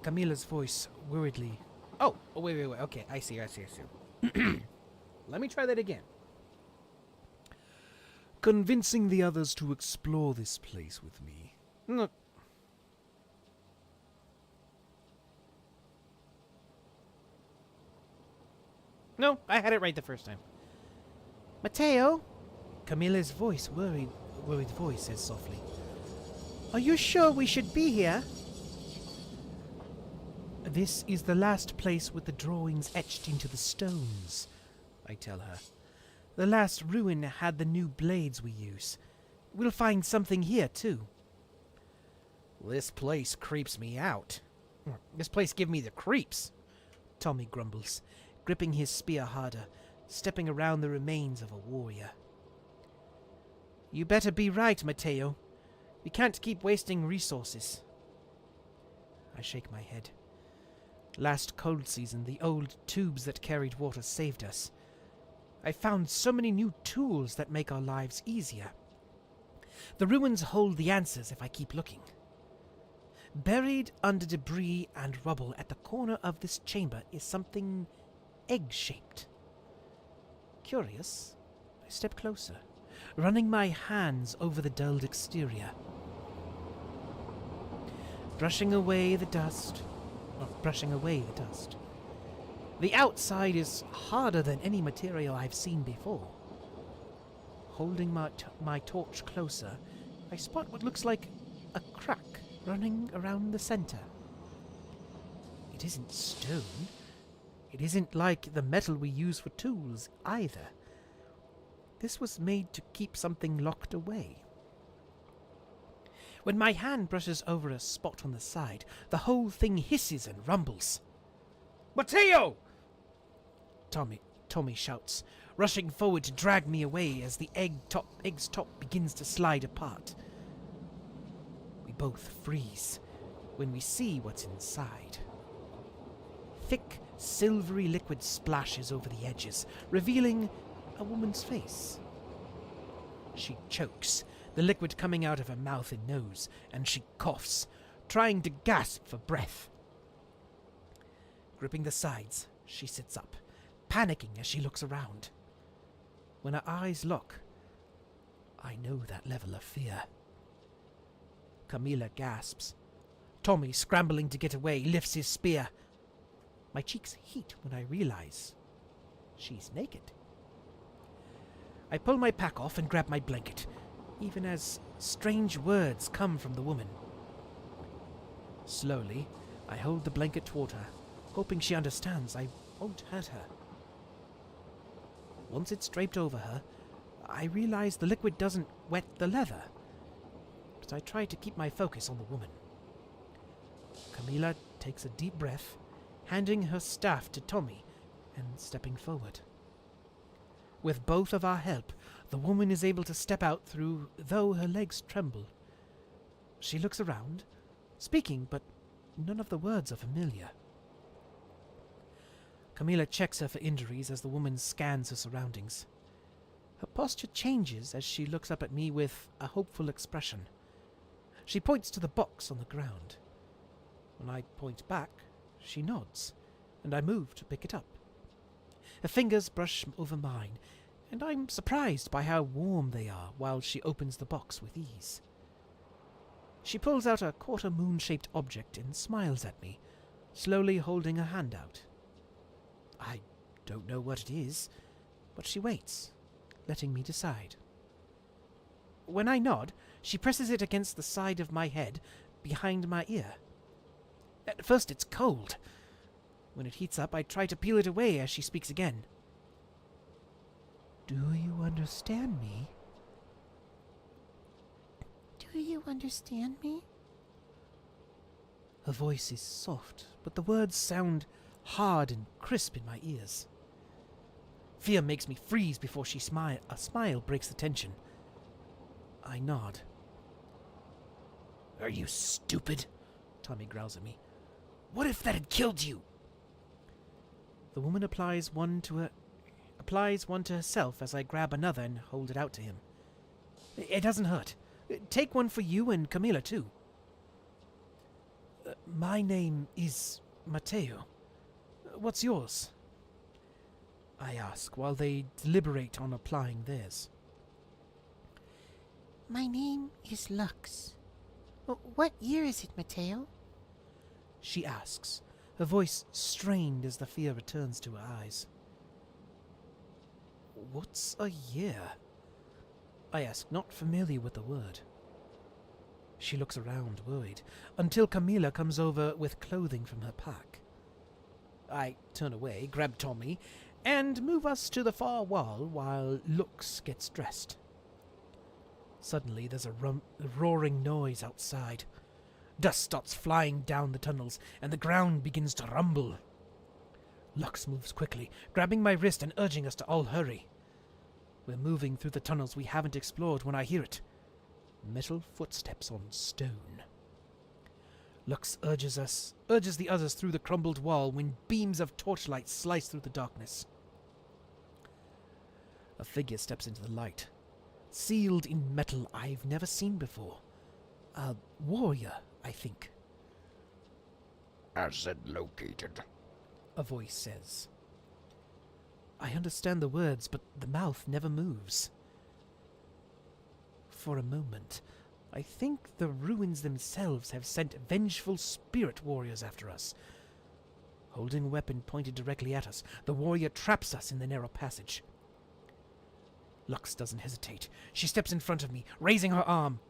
Camilla's voice worriedly... Oh, wait, okay, I see. Let me try that again. Convincing the others to explore this place with me. No, I had it right the first time. Mateo? Camilla's worried voice says softly. Are you sure we should be here? This is the last place with the drawings etched into the stones, I tell her. The last ruin had the new blades we use. We'll find something here, too. This place creeps me out. This place give me the creeps, Tommy grumbles, gripping his spear harder, stepping around the remains of a warrior. You better be right, Mateo. We can't keep wasting resources. I shake my head. Last cold season, the old tubes that carried water saved us. I found so many new tools that make our lives easier. The ruins hold the answers if I keep looking. Buried under debris and rubble at the corner of this chamber is something egg-shaped. Curious, I step closer, running my hands over the dulled exterior. Brushing away the dust. The outside is harder than any material I've seen before. Holding my torch closer, I spot what looks like a crack running around the center. It isn't stone. It isn't like the metal we use for tools, either. this was made to keep something locked away. When my hand brushes over a spot on the side, the whole thing hisses and rumbles. "Mateo!" Tommy shouts, rushing forward to drag me away as the egg's top begins to slide apart. We both freeze when we see what's inside. Thick, silvery liquid splashes over the edges, revealing a woman's face. She chokes, the liquid coming out of her mouth and nose, and she coughs, trying to gasp for breath. Gripping the sides, she sits up, panicking as she looks around. When her eyes lock, I know that level of fear. Camila gasps. Tommy, scrambling to get away, lifts his spear. My cheeks heat when I realize she's naked. I pull my pack off and grab my blanket, even as strange words come from the woman. Slowly, I hold the blanket toward her, hoping she understands I won't hurt her. Once it's draped over her, I realize the liquid doesn't wet the leather, but I try to keep my focus on the woman. Camila takes a deep breath, handing her staff to Tommy and stepping forward. With both of our help, the woman is able to step out through, though her legs tremble. She looks around, speaking, but none of the words are familiar. Camila checks her for injuries as the woman scans her surroundings. Her posture changes as she looks up at me with a hopeful expression. She points to the box on the ground. When I point back, she nods, and I move to pick it up. Her fingers brush over mine, and I'm surprised by how warm they are while she opens the box with ease. She pulls out a quarter-moon-shaped object and smiles at me, slowly holding her hand out. I don't know what it is, but she waits, letting me decide. When I nod, she presses it against the side of my head, behind my ear. At first it's cold. When it heats up, I try to peel it away as she speaks again. "Do you understand me?" Do you understand me? Her voice is soft, but the words sound hard and crisp in my ears. Fear makes me freeze before a smile breaks the tension. I nod. "Are you stupid?" Tommy growls at me. "What if that had killed you?" The woman applies one to herself as I grab another and hold it out to him. "It doesn't hurt. Take one for you and Camila too." "My name is Mateo. What's yours?" I ask while they deliberate on applying theirs. My name is Lux. What year is it, Mateo? She asks, her voice strained as the fear returns to her eyes. "What's a year?" I ask, not familiar with the word. She looks around, worried, until Camila comes over with clothing from her pack. I turn away, grab Tommy, and move us to the far wall while Lux gets dressed. Suddenly there's a roaring noise outside. Dust starts flying down the tunnels, and the ground begins to rumble. Lux moves quickly, grabbing my wrist and urging us to all hurry. We're moving through the tunnels we haven't explored when I hear it. Metal footsteps on stone. Lux urges the others through the crumbled wall when beams of torchlight slice through the darkness. A figure steps into the light, sealed in metal I've never seen before. A warrior, I think. "Asset located," a voice says. I understand the words, but the mouth never moves. For a moment, I think the ruins themselves have sent vengeful spirit warriors after us. Holding a weapon pointed directly at us, the warrior traps us in the narrow passage. Lux doesn't hesitate. She steps in front of me, raising her arm.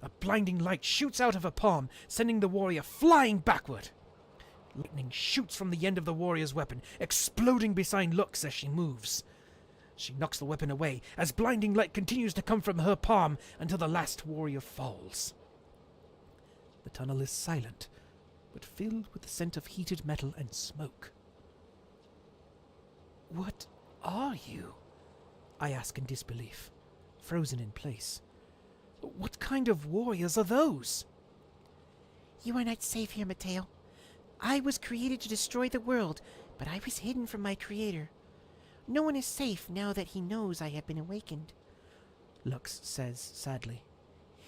A blinding light shoots out of her palm, sending the warrior flying backward. Lightning shoots from the end of the warrior's weapon, exploding beside Lux as she moves. She knocks the weapon away as blinding light continues to come from her palm until the last warrior falls. The tunnel is silent, but filled with the scent of heated metal and smoke. What are you? I ask in disbelief, frozen in place. What kind of warriors are those? You are not safe here, Mateo. I was created to destroy the world, but I was hidden from my creator. No one is safe now that he knows I have been awakened. Lux says sadly.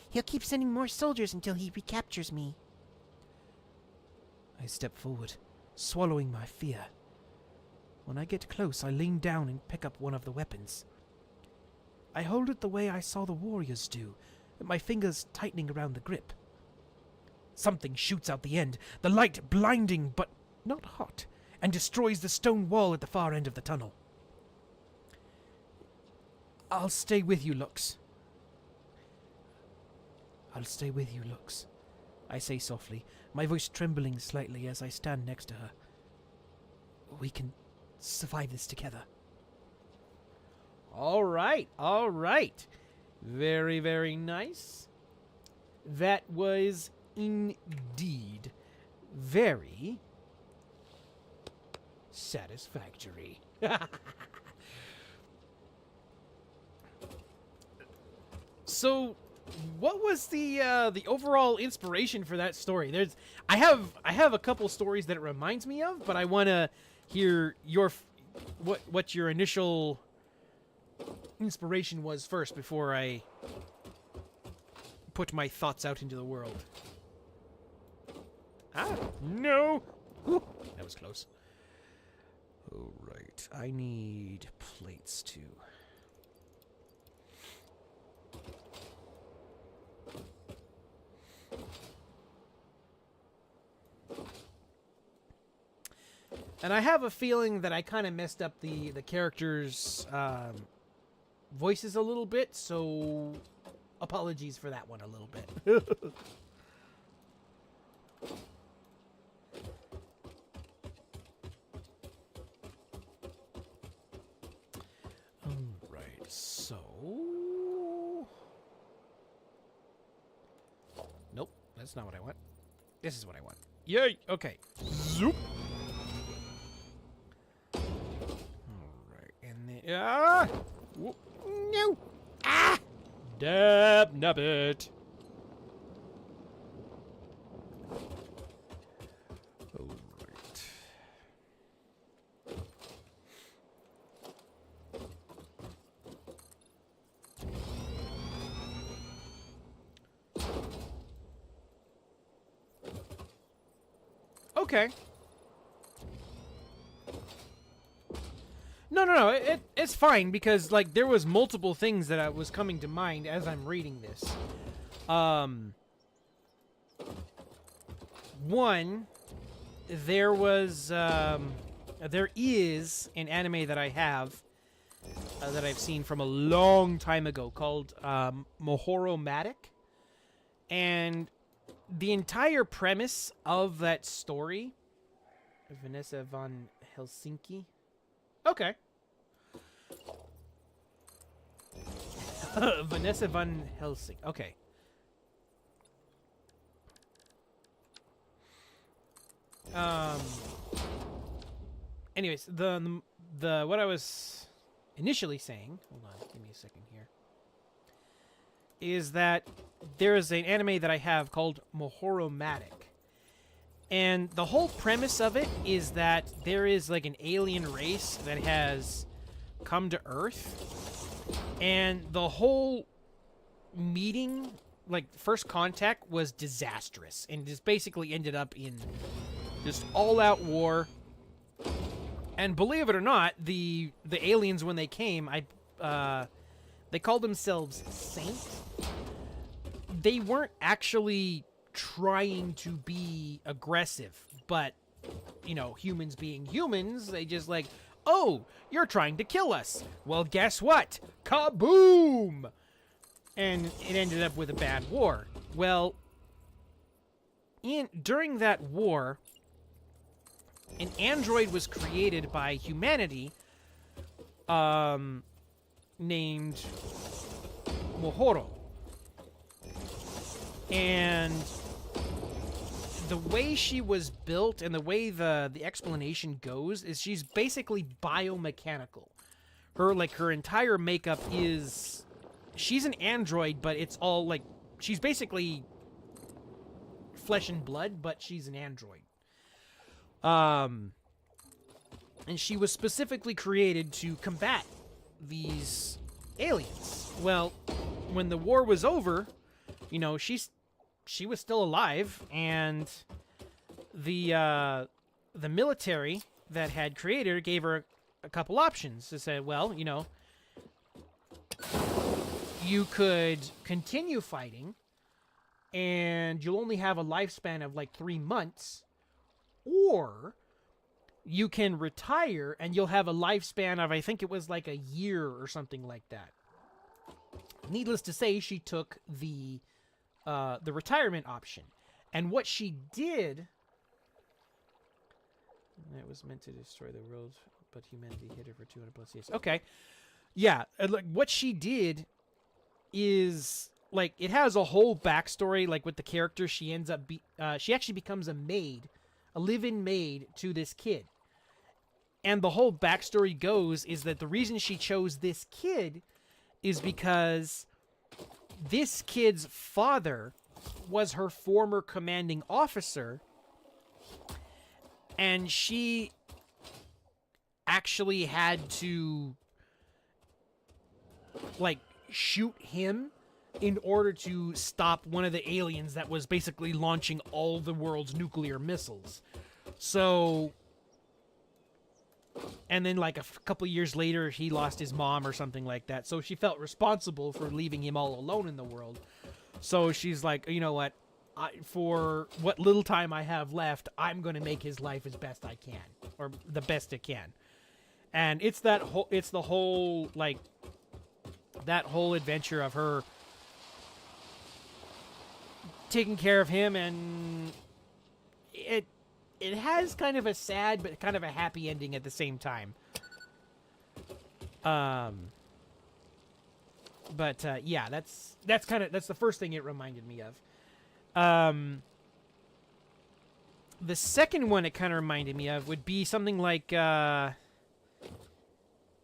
He'll keep sending more soldiers until he recaptures me. I step forward, swallowing my fear. When I get close, I lean down and pick up one of the weapons. I hold it the way I saw the warriors do, my fingers tightening around the grip. Something shoots out the end, the light blinding but not hot, and destroys the stone wall at the far end of the tunnel. I'll stay with you, Lux. I'll stay with you, Lux, I say softly, my voice trembling slightly as I stand next to her. We can survive this together. All right. Very, very nice. That was indeed very satisfactory. So, what was the overall inspiration for that story? I have a couple stories that it reminds me of, but I want to hear what your initial inspiration was first before I put my thoughts out into the world. Ah, no! Whew, that was close. All right, I need plates too. And I have a feeling that I kind of messed up the characters' voices a little bit, so apologies for that one a little bit. Alright, so... Nope, that's not what I want. This is what I want. Yay! Okay. Zoop! Alright, and then... Ah! Whoop. No! Ah! Dab nabbit! Alright. Okay. No. It's fine because like there was multiple things that was coming to mind as I'm reading this. One, there is an anime that I have that I've seen from a long time ago called Mohoromatic, and the entire premise of that story. Vanessa von Helsinki. Okay. Vanessa von Helsing. Okay. Anyways, the what I was initially saying, hold on, give me a second here, is that there is an anime that I have called Mohoromatic. And the whole premise of it is that there is like an alien race that has come to Earth, and the whole meeting, like first contact, was disastrous and just basically ended up in just all-out war. And believe it or not, the aliens, when they came, they called themselves Saint. They weren't actually trying to be aggressive, but, you know, humans being humans, they just like, oh, you're trying to kill us. Well, guess what? Kaboom! And it ended up with a bad war. Well, during that war, an android was created by humanity, named Mohoro. And the way she was built and the way the explanation goes is she's basically biomechanical. Her entire makeup is... She's an android, but it's all, like... She's basically flesh and blood, but she's an android. And she was specifically created to combat these aliens. Well, when the war was over, you know, she was still alive, and the military that had created her gave her a couple options. They said, well, you know, you could continue fighting, and you'll only have a lifespan of like 3 months, or you can retire and you'll have a lifespan of, I think it was like a year or something like that. Needless to say, she took the retirement option. And what she did... It was meant to destroy the world, but humanity hid her for 200 plus years. Okay. Yeah, like what she did is... Like, it has a whole backstory, like, with the character. She ends up... she actually becomes a maid, a live-in maid to this kid. And the whole backstory goes is that the reason she chose this kid is because this kid's father was her former commanding officer, and she actually had to, like, shoot him in order to stop one of the aliens that was basically launching all the world's nuclear missiles. So... And then, like, a couple years later, he lost his mom or something like that. So she felt responsible for leaving him all alone in the world. So she's like, you know what? For what little time I have left, I'm going to make his life as best I can. Or the best it can. And it's that whole... It's the whole, like... That whole adventure of her... taking care of him, and... It has kind of a sad, but kind of a happy ending at the same time. Yeah, that's the first thing it reminded me of. The second one it kind of reminded me of would be something like, kind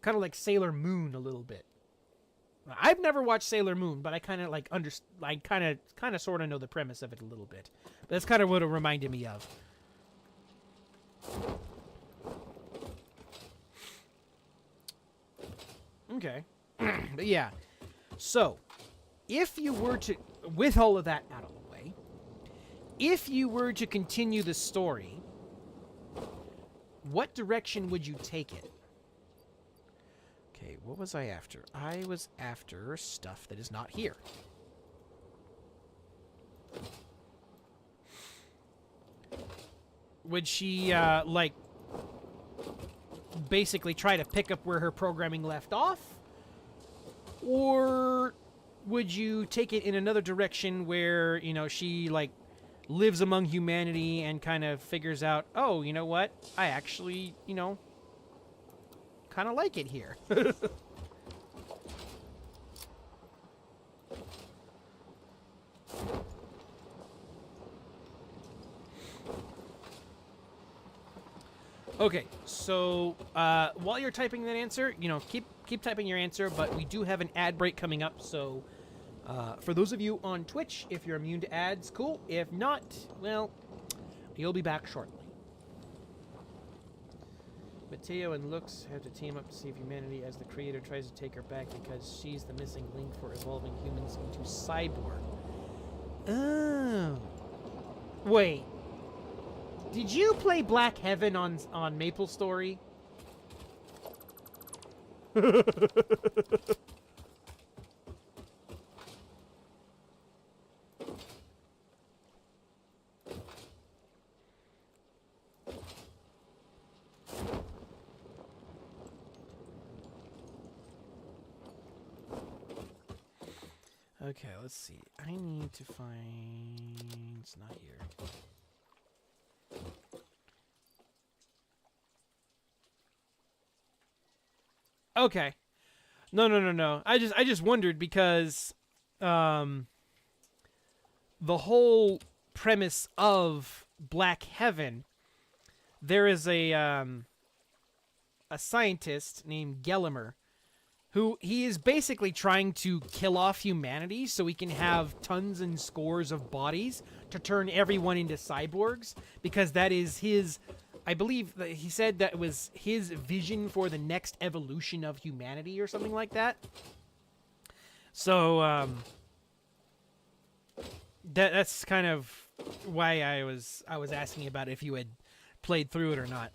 of like Sailor Moon a little bit. I've never watched Sailor Moon, but I kind of like I kind of sort of know the premise of it a little bit. But that's kind of what it reminded me of. Okay. But yeah. So, if you were to... With all of that out of the way, if you were to continue the story, what direction would you take it? Okay, what was I after? I was after stuff that is not here. Would she, like, basically try to pick up where her programming left off? Or would you take it in another direction where, you know, she, like, lives among humanity and kind of figures out, oh, you know what? I actually, you know, kind of like it here. Okay, so while you're typing that answer, you know, keep typing your answer, but we do have an ad break coming up, so for those of you on Twitch, if you're immune to ads, cool. If not, well, you'll be back shortly. Mateo and Lux have to team up to save humanity as the creator tries to take her back because she's the missing link for evolving humans into cyborg. Oh. Wait. Did you play Black Heaven on MapleStory? Okay, let's see. I need to find... It's not here. Okay. No, no, no, no. I just wondered because the whole premise of Black Heaven, there is a scientist named Gellimer who he is basically trying to kill off humanity so he can have tons and scores of bodies to turn everyone into cyborgs, because that is his, I believe that he said that was his vision for the next evolution of humanity or something like that. So that's kind of why I was asking about if you had played through it or not.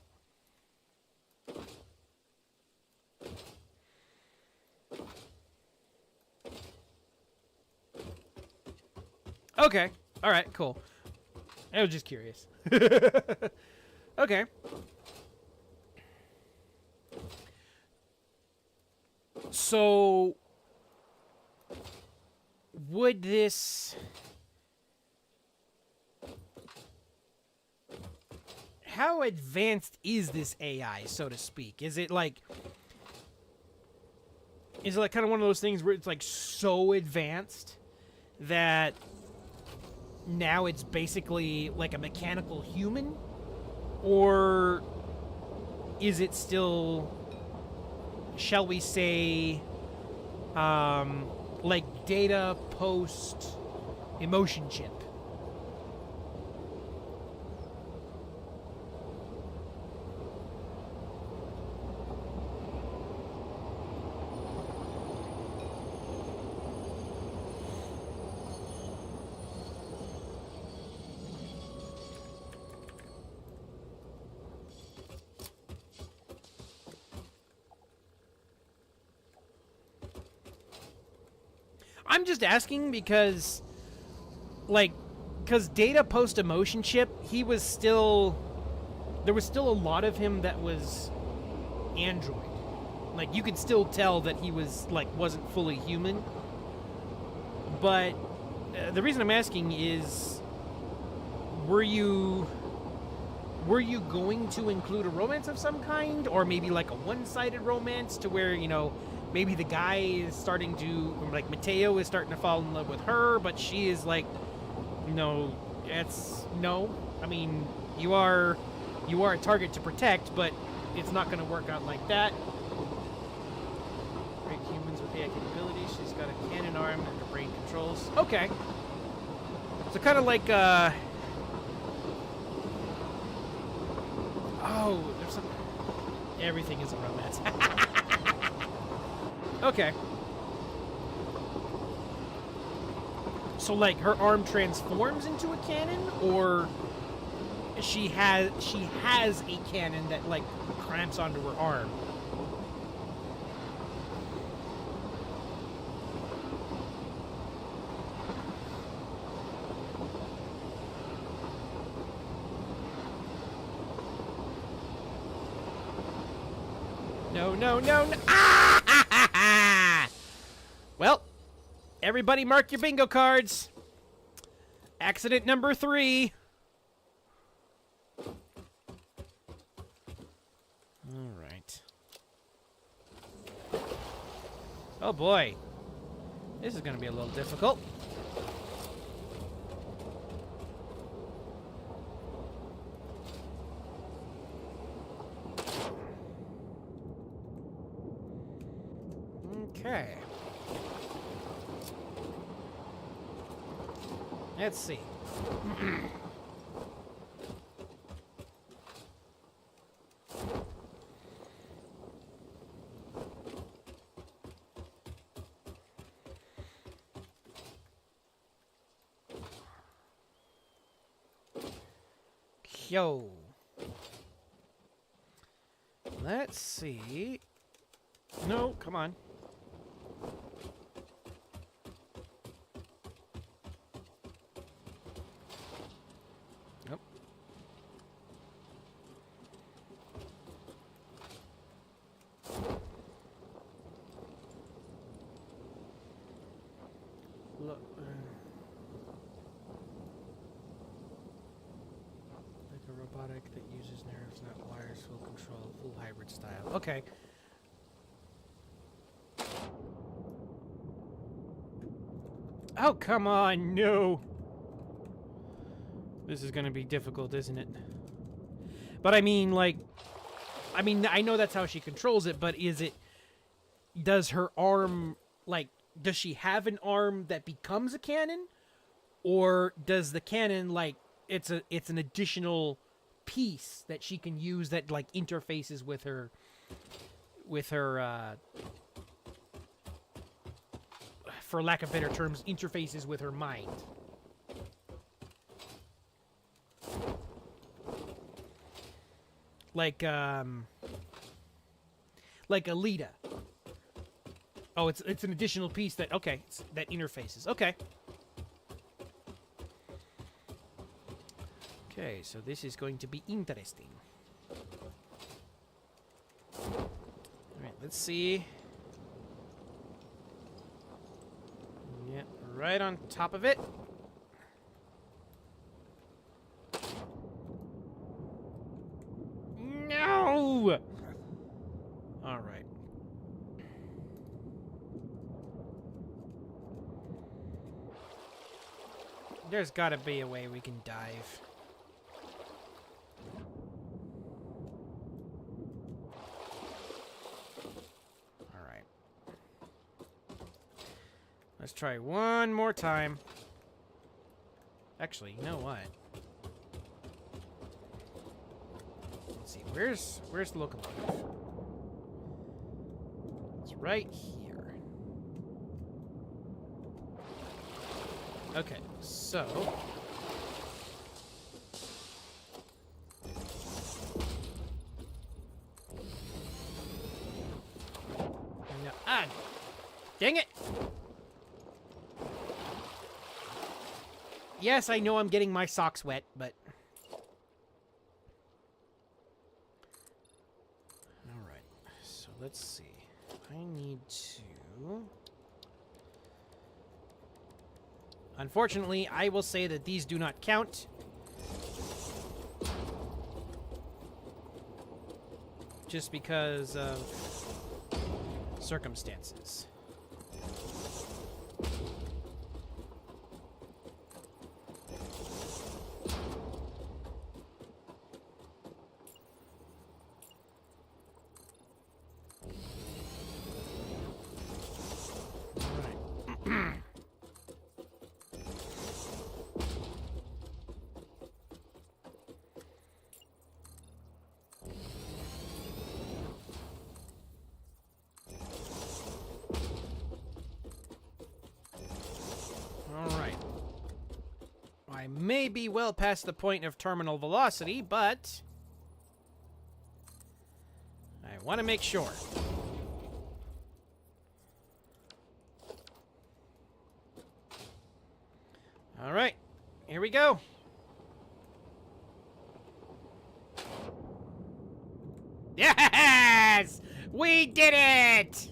Okay. All right, cool. I was just curious. Okay. So would this, how advanced is this AI, so to speak? Is it like kind of one of those things where it's like so advanced that now it's basically like a mechanical human? Or is it still, shall we say, like data post emotion chip? I'm just asking because, like, because Data post emotion chip, he was still, there was still a lot of him that was android. Like, you could still tell that he was, like, wasn't fully human. But the reason I'm asking is, were you going to include a romance of some kind, or maybe like a one-sided romance to where, you know, maybe the guy is starting to, like, Mateo is starting to fall in love with her, but she is like, no, it's no. I mean, you are a target to protect, but it's not going to work out like that. Great humans with AI capabilities. She's got a cannon arm and her brain controls. Okay. So kind of like, oh, there's some, everything is a romance. Okay. So, like, her arm transforms into a cannon, or she has a cannon that, like, clamps onto her arm? No, no, no, no. Ah! Well, everybody mark your bingo cards. Accident number 3. All right. Oh boy. This is going to be a little difficult. Okay. Let's see. Yo. Let's see. No, come on. Nope. Look. Like a robotic that uses nerves, not wires, full control, full hybrid style. Okay. Oh, come on, no. This is gonna be difficult, isn't it? But I mean, like... I know that's how she controls it, but is it... Does her arm, like... Does she have an arm that becomes a cannon? Or does the cannon, like... It's an additional piece that she can use that, like, interfaces with her... for lack of better terms, interfaces with her mind. Like Alita. Oh, it's an additional piece that, okay, that interfaces. Okay. Okay, so this is going to be interesting. Alright, let's see. Yeah, right on top of it. No! Alright. There's gotta be a way we can dive. Alright. Let's try one more time. Actually, you know what? Let's see, where's the locomotive? It's right here. Okay, so... No, dang it! Yes, I know I'm getting my socks wet, but... Alright, so let's see. I need to... Unfortunately, I will say that these do not count. Just because of circumstances. I may be well past the point of terminal velocity, but I want to make sure. All right, here we go. Yes! We did it!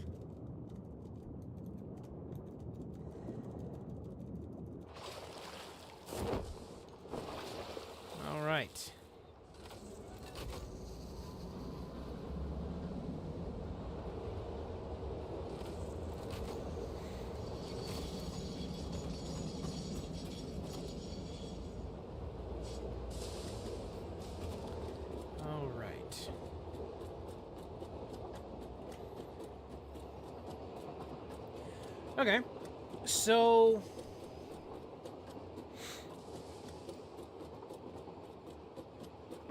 All right. All right. Okay. So...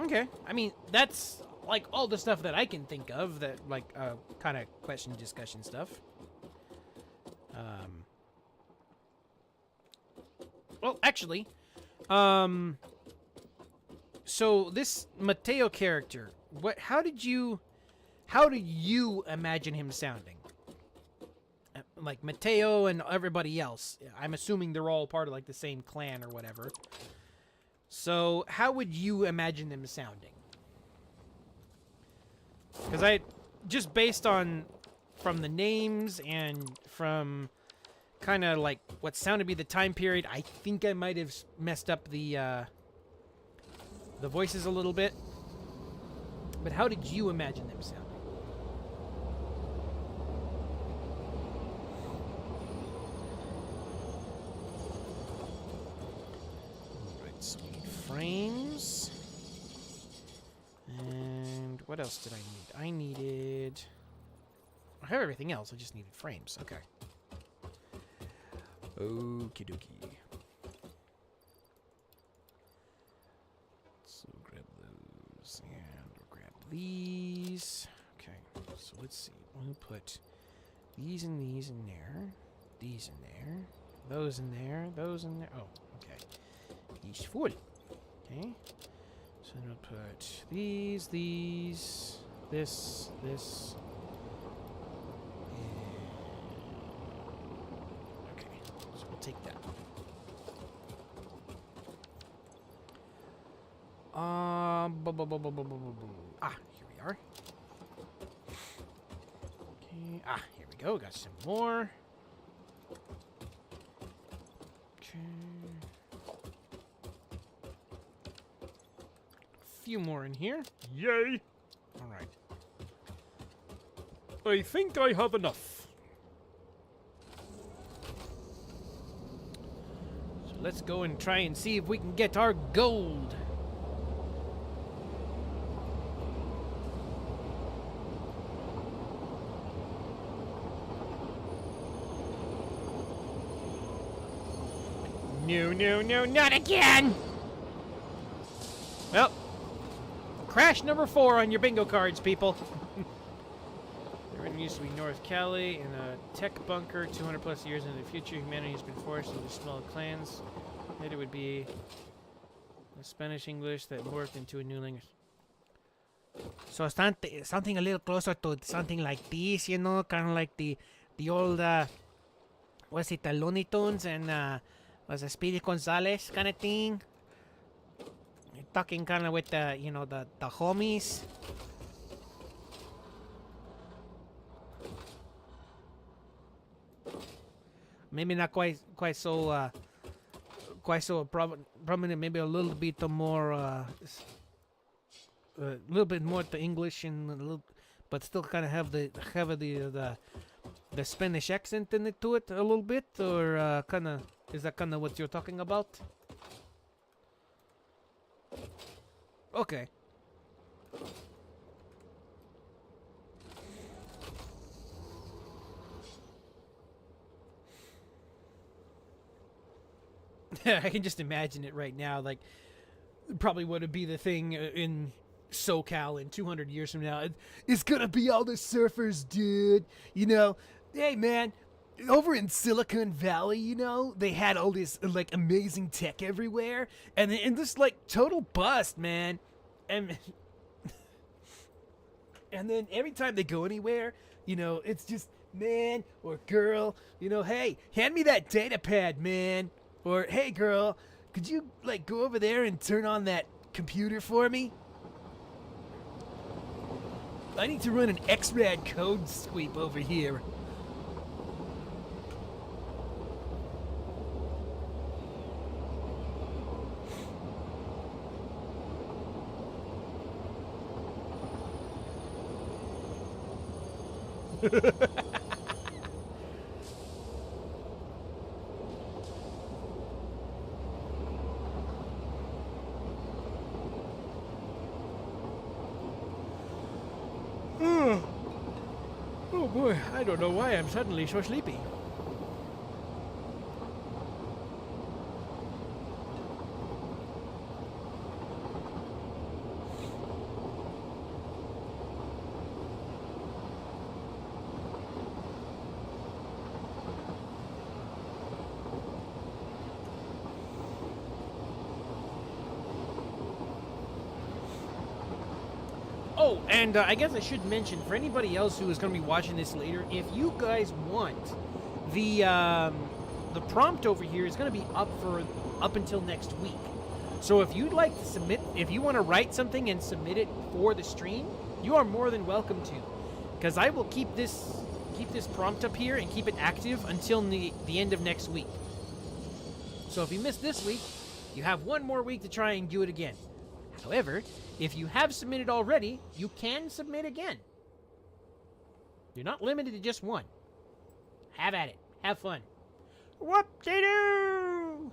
Okay, I mean, that's, like, all the stuff that I can think of that, like, kind of question discussion stuff. Well, actually, so this Mateo character, how do you imagine him sounding? Like, Mateo and everybody else, I'm assuming they're all part of, like, the same clan or whatever. So, how would you imagine them sounding? Because just based on, from the names and from kind of like what sounded to be the time period, I think I might have messed up the voices a little bit. But how did you imagine them sounding? frames. And what else did I need? I needed... I have everything else. I just needed frames. Okay. Okie dokie. So grab those and grab these. Okay. So let's see. We'll put these and these in there. These in there. Those in there. Those in there. Oh, okay. He's full. Okay. So then we'll put these, this. Okay, so we'll take that. Ah, here we are. Okay, here we go. Got some more. Okay. Few more in here. Yay! All right. I think I have enough. So let's go and try and see if we can get our gold. No, not again! Well, crash number 4 on your bingo cards, people. Everything used to be North Cali in a tech bunker 200 plus years into the future. Humanity has been forced into small clans. Later would be a Spanish English that morphed into a new language. So something a little closer to something like this, you know, kind of like the old, what's it, the Looney Tunes and was it Speedy Gonzales kind of thing? You're talking kind of with the, you know, the homies. Maybe not quite so prominent. Maybe a little bit more, a little bit more to English and a little, but still kind of have the Spanish accent in it to it a little bit, or kind of is that kind of what you're talking about? Okay. I can just imagine it right now. Like, probably would be the thing in SoCal in 200 years from now. It's gonna be all the surfers, dude. You know, hey, man, over in Silicon Valley, you know, they had all this, like, amazing tech everywhere. And this, like, total bust, man. And then every time they go anywhere, you know, it's just, man or girl, you know, hey, hand me that data pad, man. Or, hey, girl, could you, like, go over there and turn on that computer for me? I need to run an XRAD code sweep over here. Oh boy, I don't know why I'm suddenly so sleepy. Oh, and I guess I should mention, for anybody else who is going to be watching this later, if you guys want, the prompt over here is going to be up until next week. So if you'd like to submit, if you want to write something and submit it for the stream, you are more than welcome to, because I will keep this prompt up here and keep it active until the end of next week. So if you missed this week, you have one more week to try and do it again. However, if you have submitted already, you can submit again. You're not limited to just one. Have at it. Have fun. Whoop-de-doo!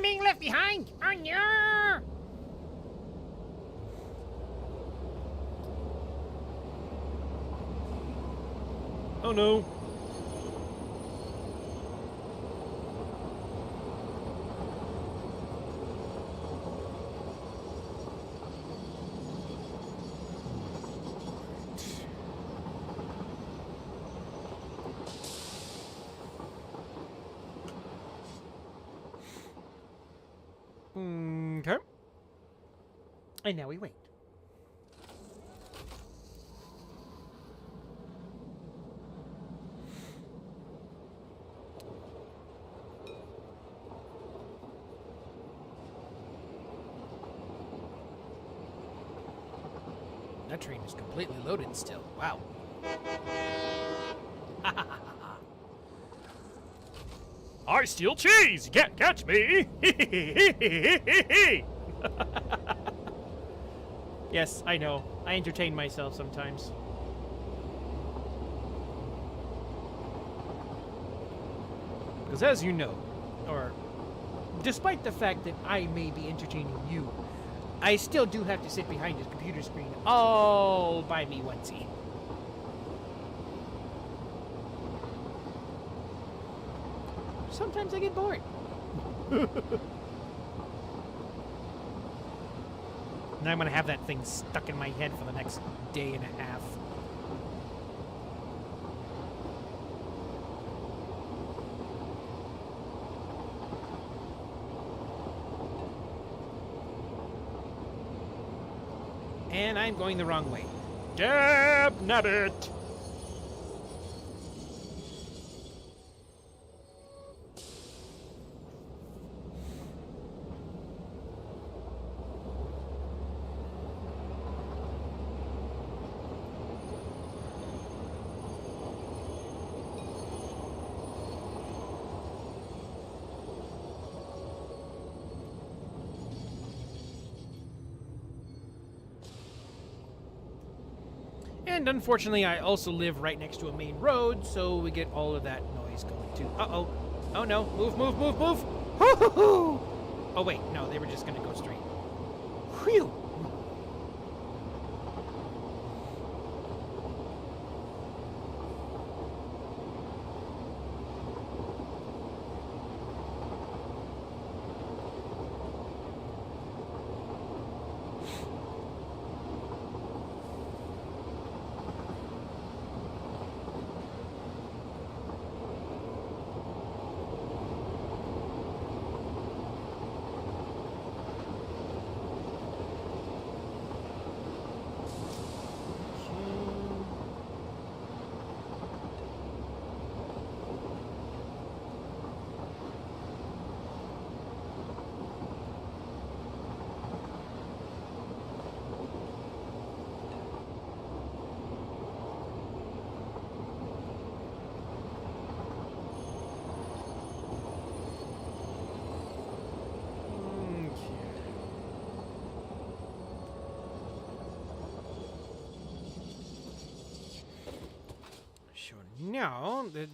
I'm being left behind! Oh no! Oh no. Okay. And now we wait. That train is completely loaded still. Wow. I steal cheese! You can't catch me! Yes, I know. I entertain myself sometimes. Because as you know, or despite the fact that I may be entertaining you, I still do have to sit behind a computer screen all by me onesie. Sometimes I get bored. And I'm gonna have that thing stuck in my head for the next day and a half. And I'm going the wrong way. Dab nabbit! And unfortunately, I also live right next to a main road, so we get all of that noise going too. Uh-oh. Oh no. Move, move, move, move! Hoo-hoo-hoo! Oh wait, no, they were just gonna go straight. Whew!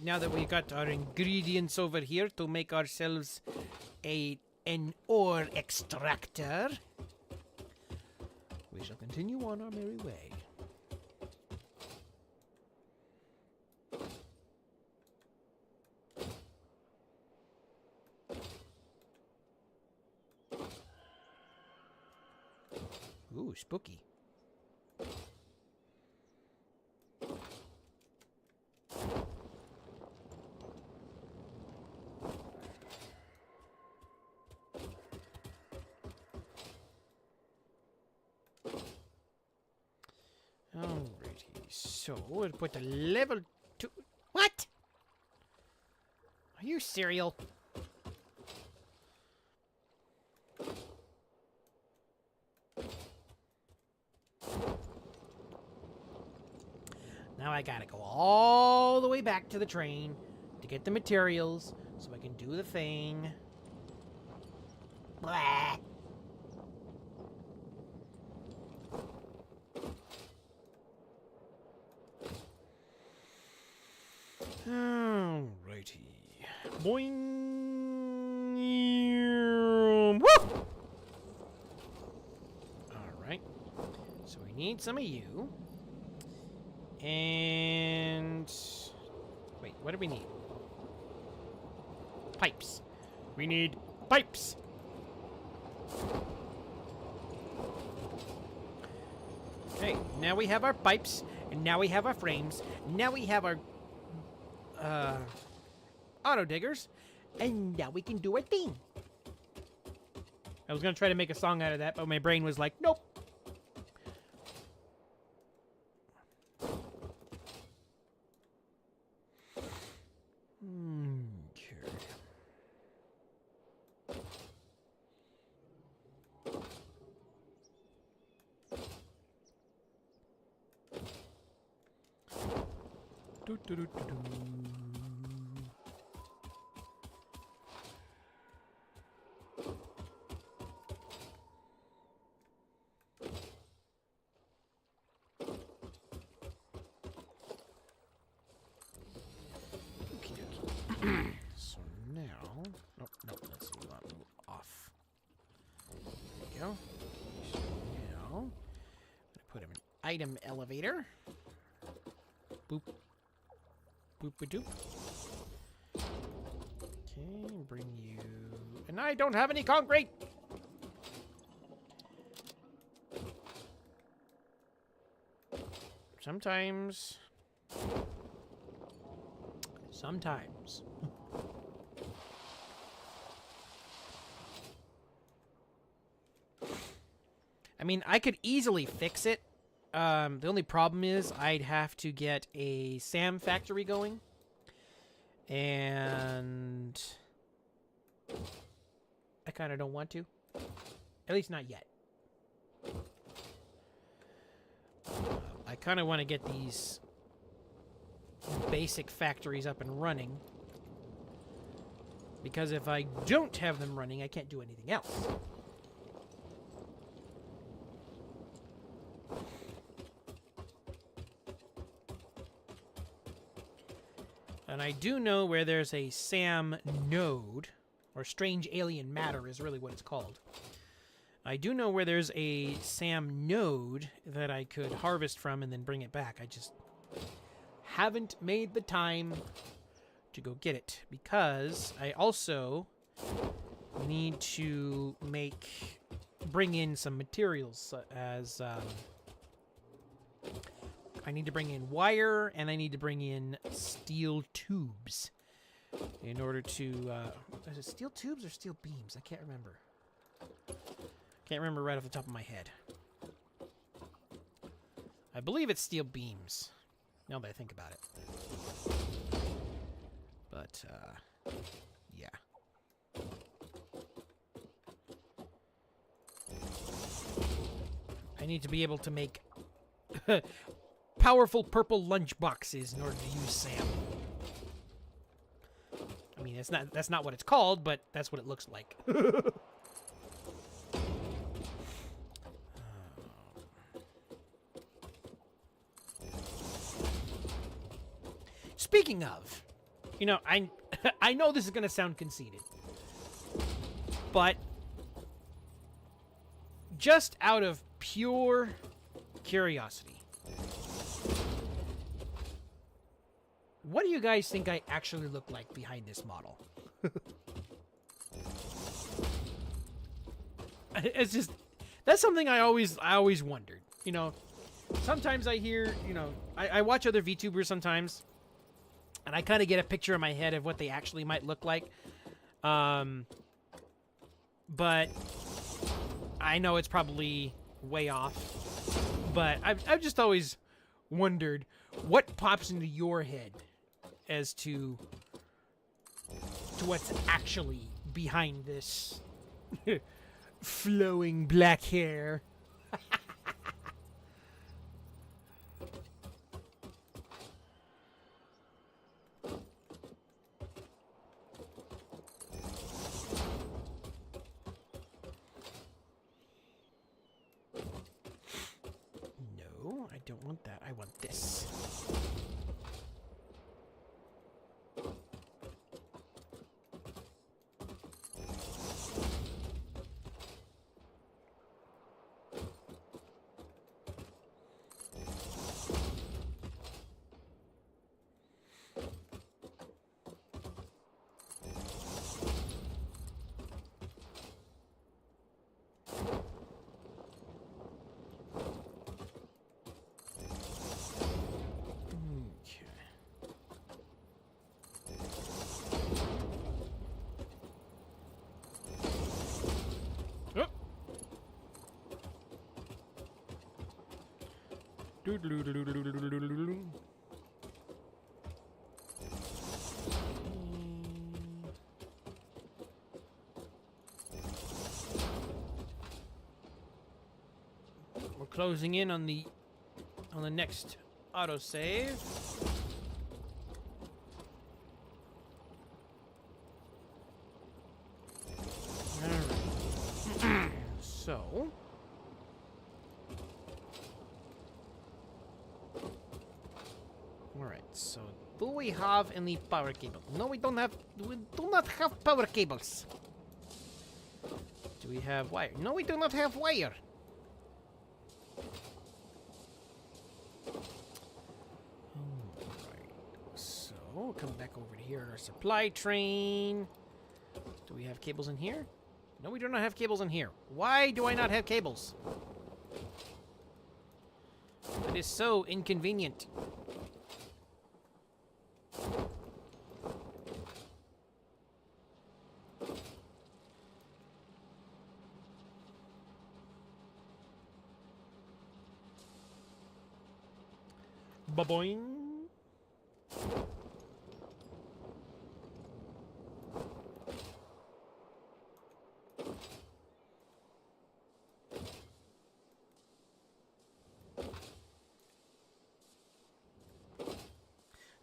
Now that we got our ingredients over here to make ourselves an ore extractor, we shall continue on our merry way. Ooh, spooky. Alrighty, so we'll put a level 2. What? Are you cereal? Now I gotta go all the way back to the train to get the materials so I can do the thing. Blah. Alrighty. Boing. So we need some of you. And... Wait, what do we need? Pipes. We need pipes! Okay, now we have our pipes, and now we have our frames, now we have our auto diggers, and now we can do our thing. I was gonna try to make a song out of that, but my brain was like, nope. Okay. So now, nope, let's not move off. There we go. So now, I'm gonna put him in item elevator. Boop. Boop-a-doop. Okay, bring you... And I don't have any concrete! Sometimes... I mean, I could easily fix it. The only problem is I'd have to get a SAM factory going. And... I kind of don't want to. At least not yet. I kind of want to get these basic factories up and running. Because if I don't have them running, I can't do anything else. And I do know where there's a SAM node, or strange alien matter is really what it's called. I do know where there's a SAM node that I could harvest from and then bring it back. I just haven't made the time to go get it, because I also need to bring in some materials as I need to bring in wire, and I need to bring in steel tubes in order to... is it steel tubes or steel beams? I can't remember. Can't remember right off the top of my head. I believe it's steel beams, now that I think about it. But, yeah. I need to be able to make... powerful purple lunch boxes in order to use SAM. I mean, that's not what it's called, but that's what it looks like. Speaking of, you know, I know this is going to sound conceited, but just out of pure curiosity, what do you guys think I actually look like behind this model? It's just, that's something I always wondered. You know, sometimes I hear, you know, I watch other VTubers sometimes, and I kind of get a picture in my head of what they actually might look like. But I know it's probably way off. But I've just always wondered what pops into your head as to what's actually behind this flowing black hair. No, I don't want that. I want this. We're closing in on the next autosave. Alright. So alright, so do we have any power cable? No, we don't have. We do not have power cables. Do we have wire? No, we do not have wire. Alright, so we'll come back over to here. Our supply train. Do we have cables in here? No, we do not have cables in here. Why do I not have cables? That is so inconvenient. Ba-boing.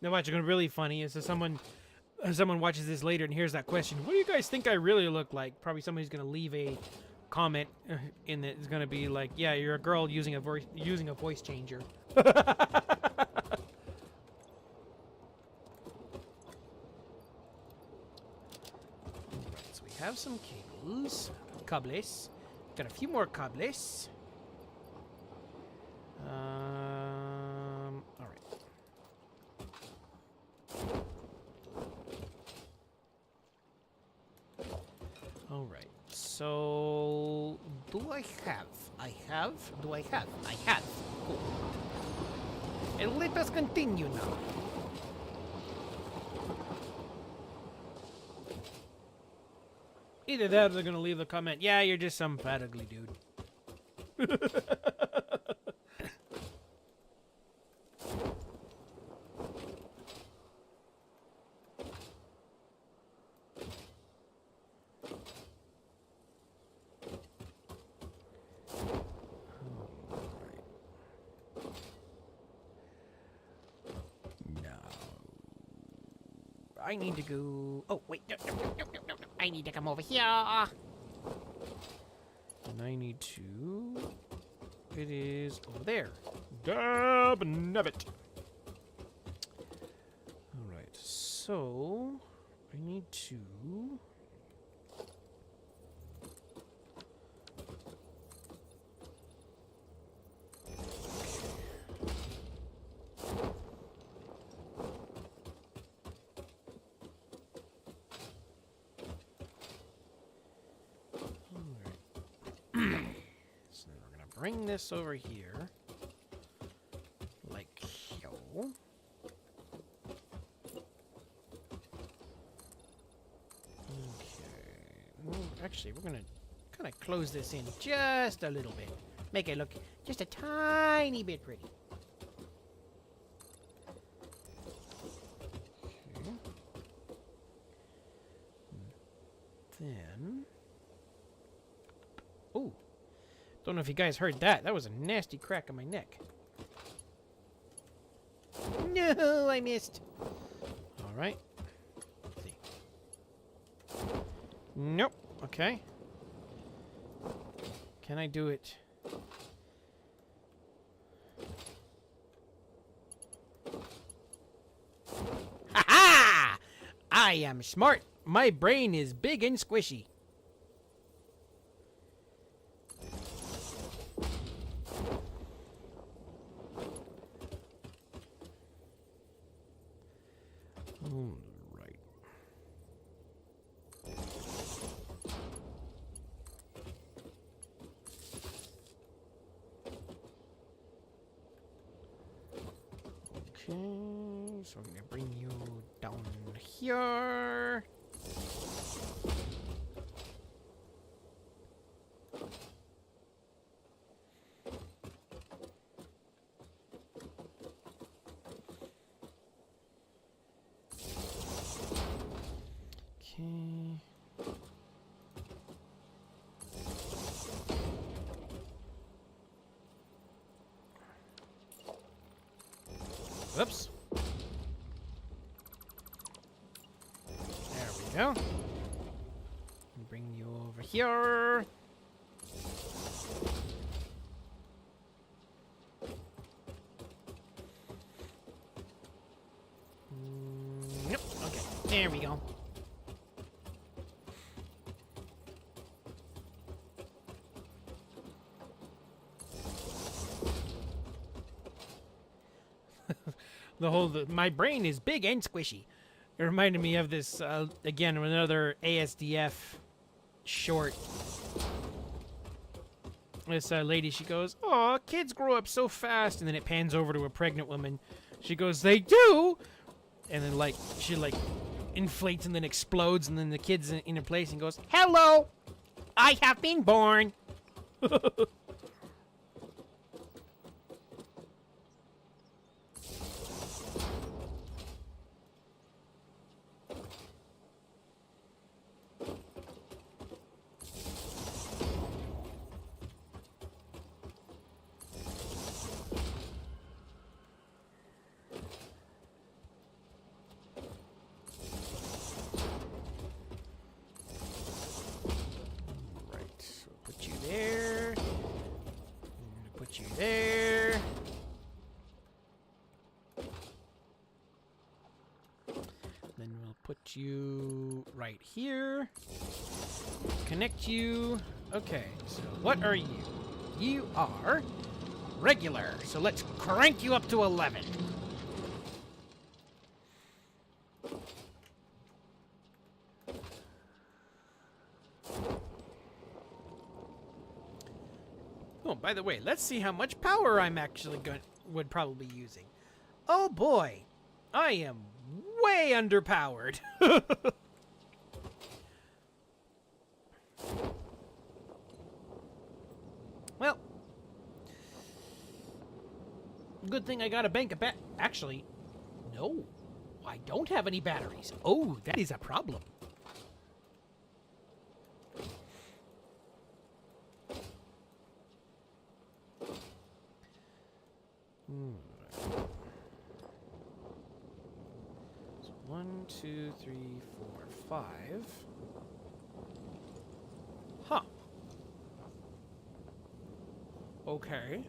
Now, what's going to be really funny is if someone watches this later and hears that question, what do you guys think I really look like? Probably somebody's going to leave a comment in it. It's going to be like, yeah, you're a girl using a voice changer. So we have some cables, cables. Got a few more cables. All right. All right. So, do I have? I have. Do I have? I have. Cool. And let us continue now. Either that or they're gonna leave a comment, yeah, you're just some fat ugly dude. I need to go. Oh, wait. No. I need to come over here. And I need to. It is over there. Dab nabbit. Alright, so. I need to. Bring this over here, like so. Okay. Well, actually, we're gonna kind of close this in just a little bit, make it look just a tiny bit pretty. Okay. Then. Ooh. Don't know if you guys heard that. That was a nasty crack on my neck. No, I missed. All right. Let's see. Nope. Okay. Can I do it? Ha ha! I am smart. My brain is big and squishy. Right. Okay, so I'm gonna bring you down here. Whoops. There we go. Bring you over here. Yep. Okay. There we go. My brain is big and squishy. It reminded me of this again, another ASDF short. This lady, she goes, "Oh, kids grow up so fast," and then it pans over to a pregnant woman. She goes, "They do," and then she inflates and then explodes, and then the kid's in a place and goes, "Hello, I have been born." You there. Then we'll put you right here. Connect you. Okay, so what are you? You are regular. So let's crank you up to 11. Oh, by the way, let's see how much power I'm actually would probably be using. Oh boy, I am way underpowered. Well, good thing I got a bank of actually, no, I don't have any batteries. Oh, that is a problem. So 1, 2, 3, 4, 5. Huh. Okay.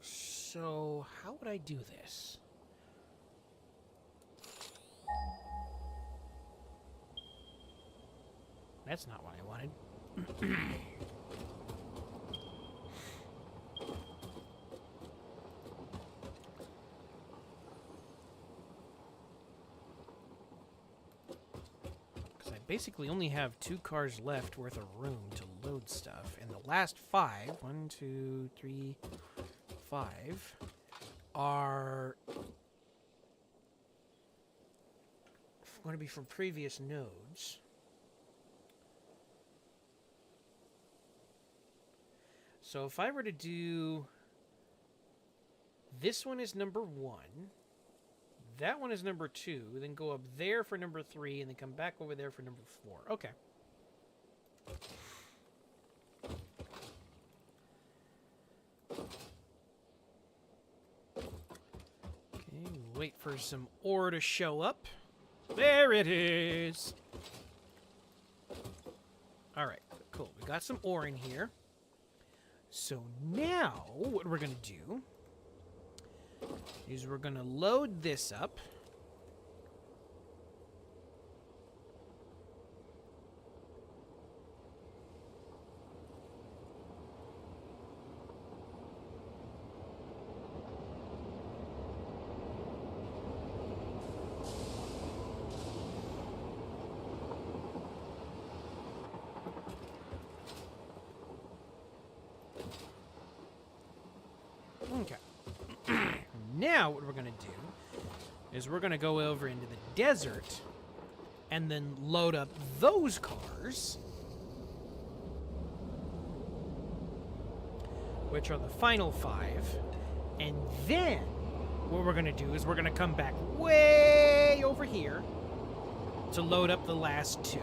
So, how would I do this? That's not what I wanted. Because I basically only have 2 cars left worth of room to load stuff. And the last 5, 1, 2, 3, 5, are going to be from previous nodes. So if I were to do, this one is number 1, that one is number 2, then go up there for number 3, and then come back over there for number 4. Okay. Okay, wait for some ore to show up. There it is. All right, cool. We got some ore in here. So now what we're going to do is we're going to load this up. Okay. Now what we're going to do is we're going to go over into the desert and then load up those cars, which are the final 5, and then what we're gonna do is we're gonna come back way over here to load up the last two.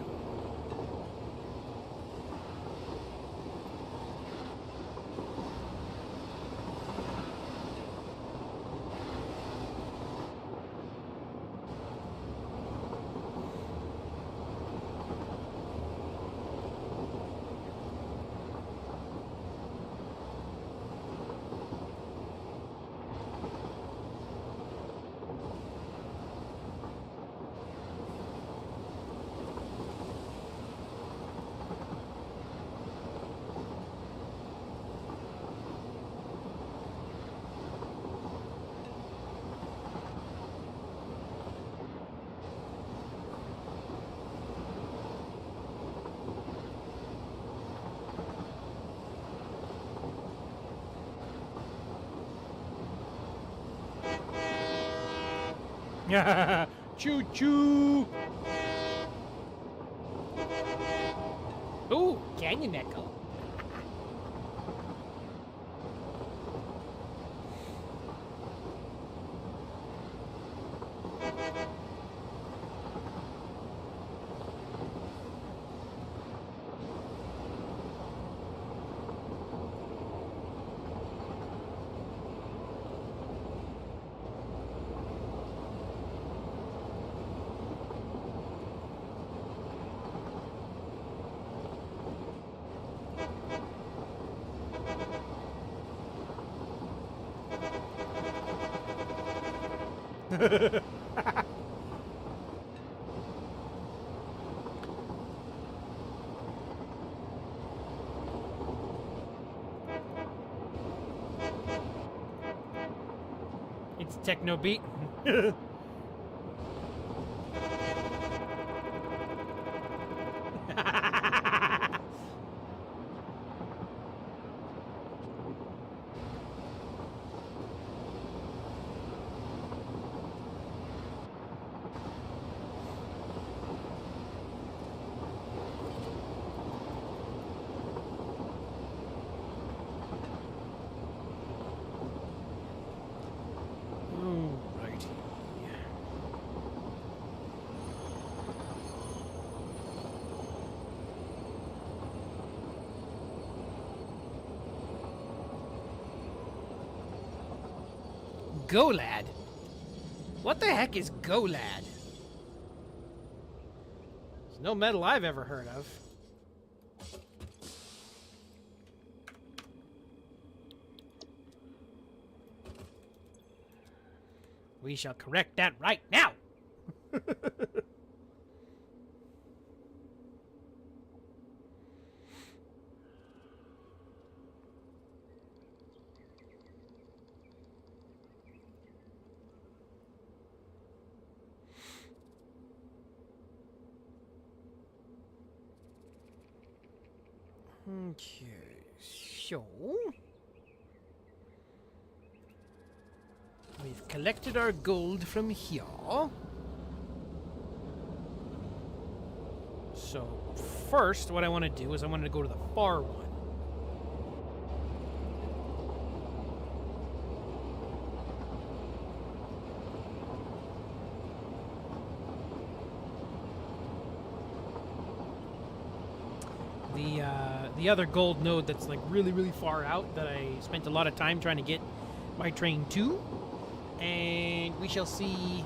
Choo choo! Ooh, canyon echo. It's techno beat. Alrighty. Golad? What the heck is Golad? It's no metal I've ever heard of. We shall correct that right now. Okay, so we've collected our gold from here. So first, what I want to do is I wanted to go to the far one. The other gold node that's like really, really far out that I spent a lot of time trying to get my train to. And we shall see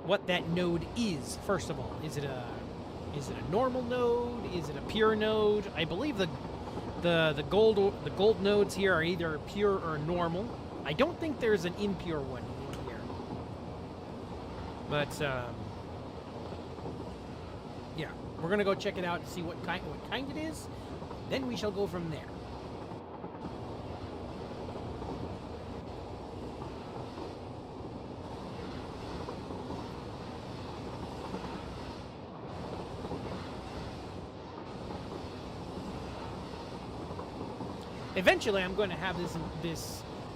what that node is, first of all. Is it a normal node? Is it a pure node? I believe the gold nodes here are either pure or normal. I don't think there's an impure one in here. But yeah, we're gonna go check it out and see what kind it is. Then we shall go from there. Eventually, I'm going to have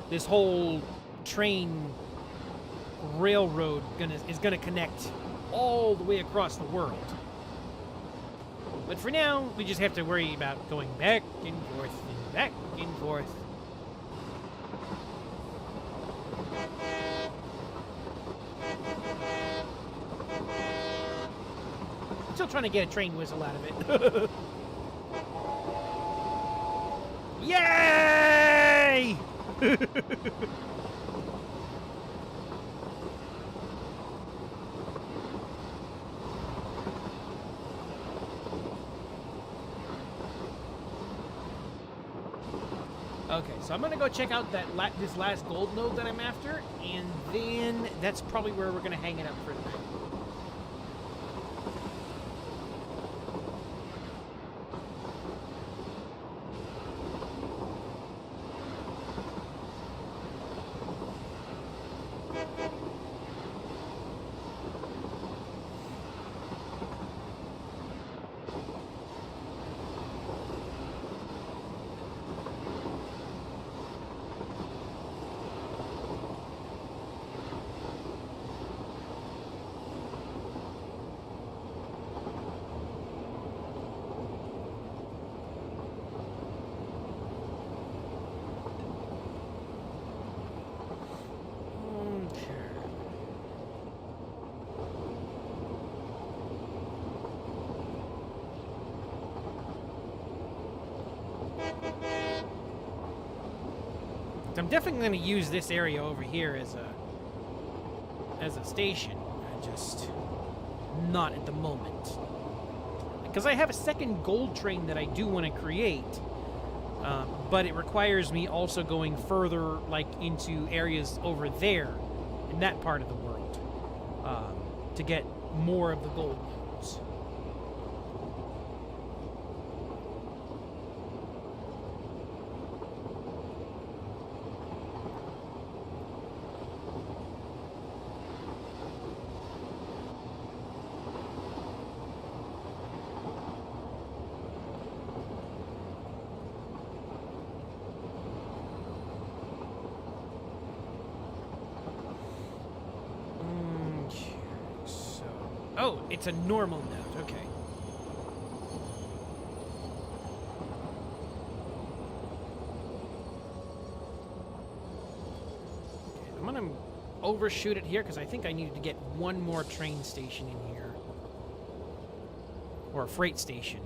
this whole train railroad is gonna connect all the way across the world. But for now, we just have to worry about going back and forth and back and forth. still trying to get a train whistle out of it. Yay! Okay, so I'm gonna go check out that this last gold node that I'm after, and then that's probably where we're gonna hang it up for tonight. I'm definitely going to use this area over here as a station. Just not at the moment, because I have a second gold train that I do want to create, but it requires me also going further, like into areas over there in that part of the world, to get more of the gold nodes. Oh, it's a normal node. Okay. I'm gonna overshoot it here because I think I needed to get one more train station in here, or a freight station.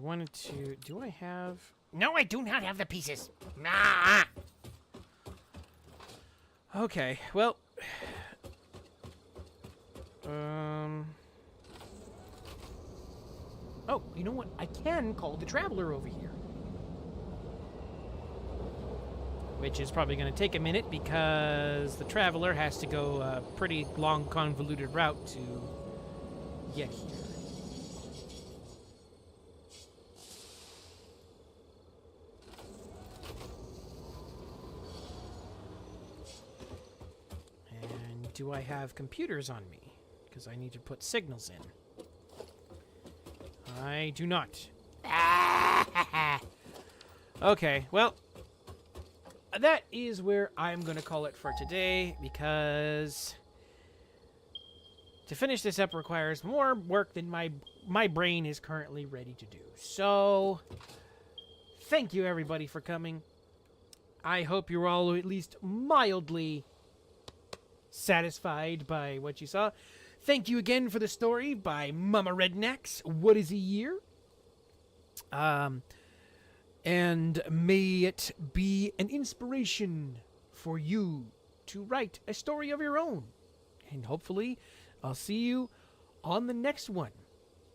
Wanted to... Do I have... No, I do not have the pieces. Ah! Okay, well... Oh, you know what? I can call the Traveler over here. Which is probably going to take a minute because the Traveler has to go a pretty long, convoluted route to get here. Do I have computers on me? Because I need to put signals in. I do not. Okay, well, that is where I'm going to call it for today, because to finish this up requires more work than my brain is currently ready to do. So, thank you everybody for coming. I hope you're all at least mildly satisfied by what you saw. Thank you again for the story by Mama Rednecks. What is a year? And may it be an inspiration for you to write a story of your own. And hopefully, I'll see you on the next one.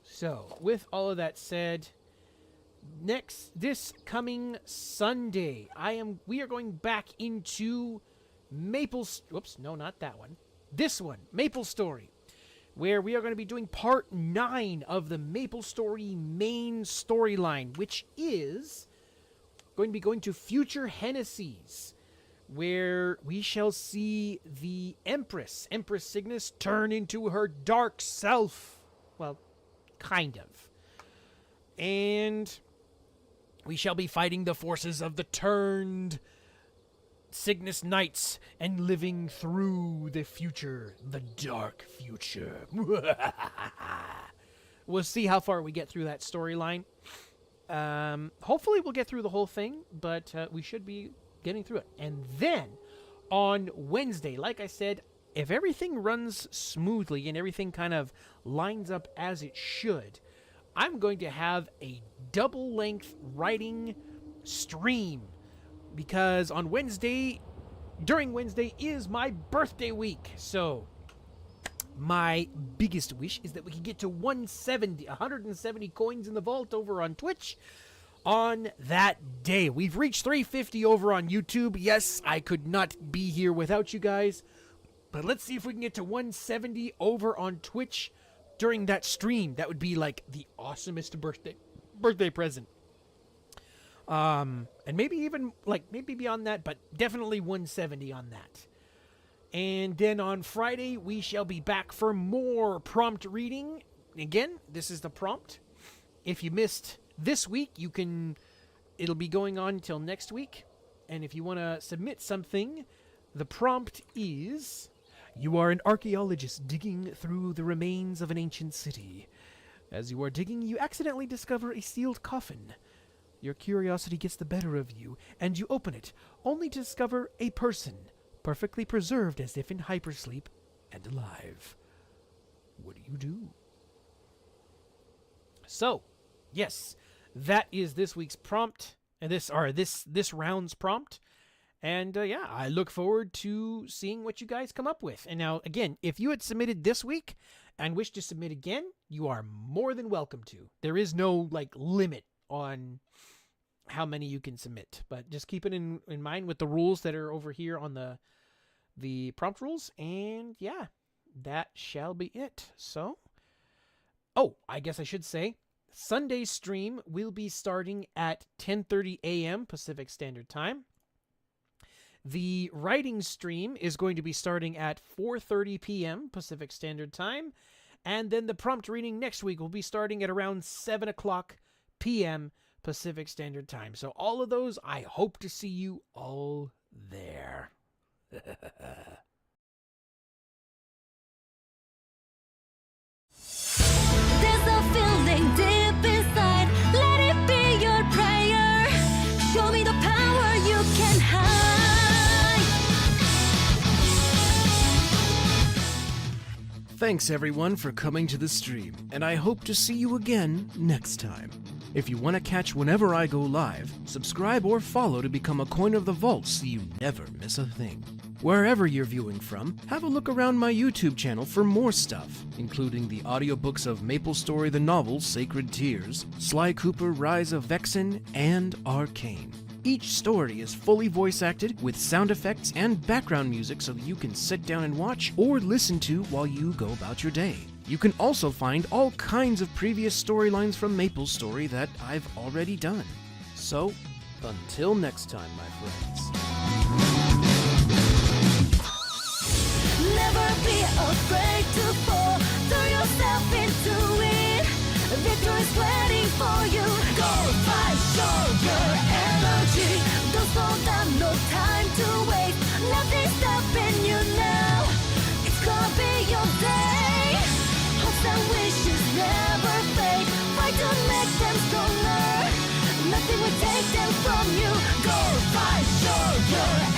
So, with all of that said, this coming Sunday, we are going back into whoops, no, not that one. This one, Maple Story, where we are going to be doing part 9 of the Maple Story main storyline, which is going to be going to future Hennessy's, where we shall see the Empress Cygnus, turn into her dark self. Well, kind of. And we shall be fighting the forces of the turned Cygnus Knights and living through the future, the dark future. We'll see how far we get through that storyline. Hopefully we'll get through the whole thing, but we should be getting through it. And then on Wednesday, like I said, if everything runs smoothly and everything kind of lines up as it should, I'm going to have a double-length writing stream, because on Wednesday, during Wednesday, is my birthday week. So my biggest wish is that we can get to 170 coins in the vault over on Twitch on that day. We've reached 350 over on YouTube. Yes, I could not be here without you guys, but let's see if we can get to 170 over on Twitch during that stream. That would be like the awesomest birthday present. And maybe even maybe beyond that, but definitely 170 on that. And then on Friday, we shall be back for more prompt reading. Again, this is the prompt. If you missed this week, it'll be going on till next week. And if you want to submit something, the prompt is: you are an archaeologist digging through the remains of an ancient city. As you are digging, you accidentally discover a sealed coffin. Your curiosity gets the better of you, and you open it, only to discover a person, perfectly preserved as if in hypersleep and alive. What do you do? So, yes, that is this week's prompt, and this round's prompt. And yeah, I look forward to seeing what you guys come up with. And now, again, if you had submitted this week and wish to submit again, you are more than welcome to. There is no limit on how many you can submit, but just keep it in mind with the rules that are over here on the prompt rules. And yeah, that shall be it. So, I guess I should say Sunday's stream will be starting at 10:30 a.m. Pacific Standard Time. The writing stream is going to be starting at 4:30 p.m. Pacific Standard Time. And then the prompt reading next week will be starting at around 7 o'clock p.m. Pacific Standard Time. So all of those, I hope to see you all there. There's a feeling deep inside. Let it be your prayer. Show me the power you can hide. Thanks everyone for coming to the stream, and I hope to see you again next time. If you want to catch whenever I go live, subscribe or follow to become a coin of the vault so you never miss a thing. Wherever you're viewing from, have a look around my YouTube channel for more stuff, including the audiobooks of MapleStory the novel Sacred Tears, Sly Cooper Rise of Vexen, and Arcane. Each story is fully voice acted with sound effects and background music so that you can sit down and watch or listen to while you go about your day. You can also find all kinds of previous storylines from MapleStory that I've already done. So, until next time, my friends. Never be afraid to fall. Throw yourself into it. Victory's waiting for you. Go fight, show your energy. Don't slow down, no time to waste. Nothing's stopping you now. It's gonna be your day. Hopes and wishes never fade. Fight to make them stronger. Nothing will take them from you. Go fight, show your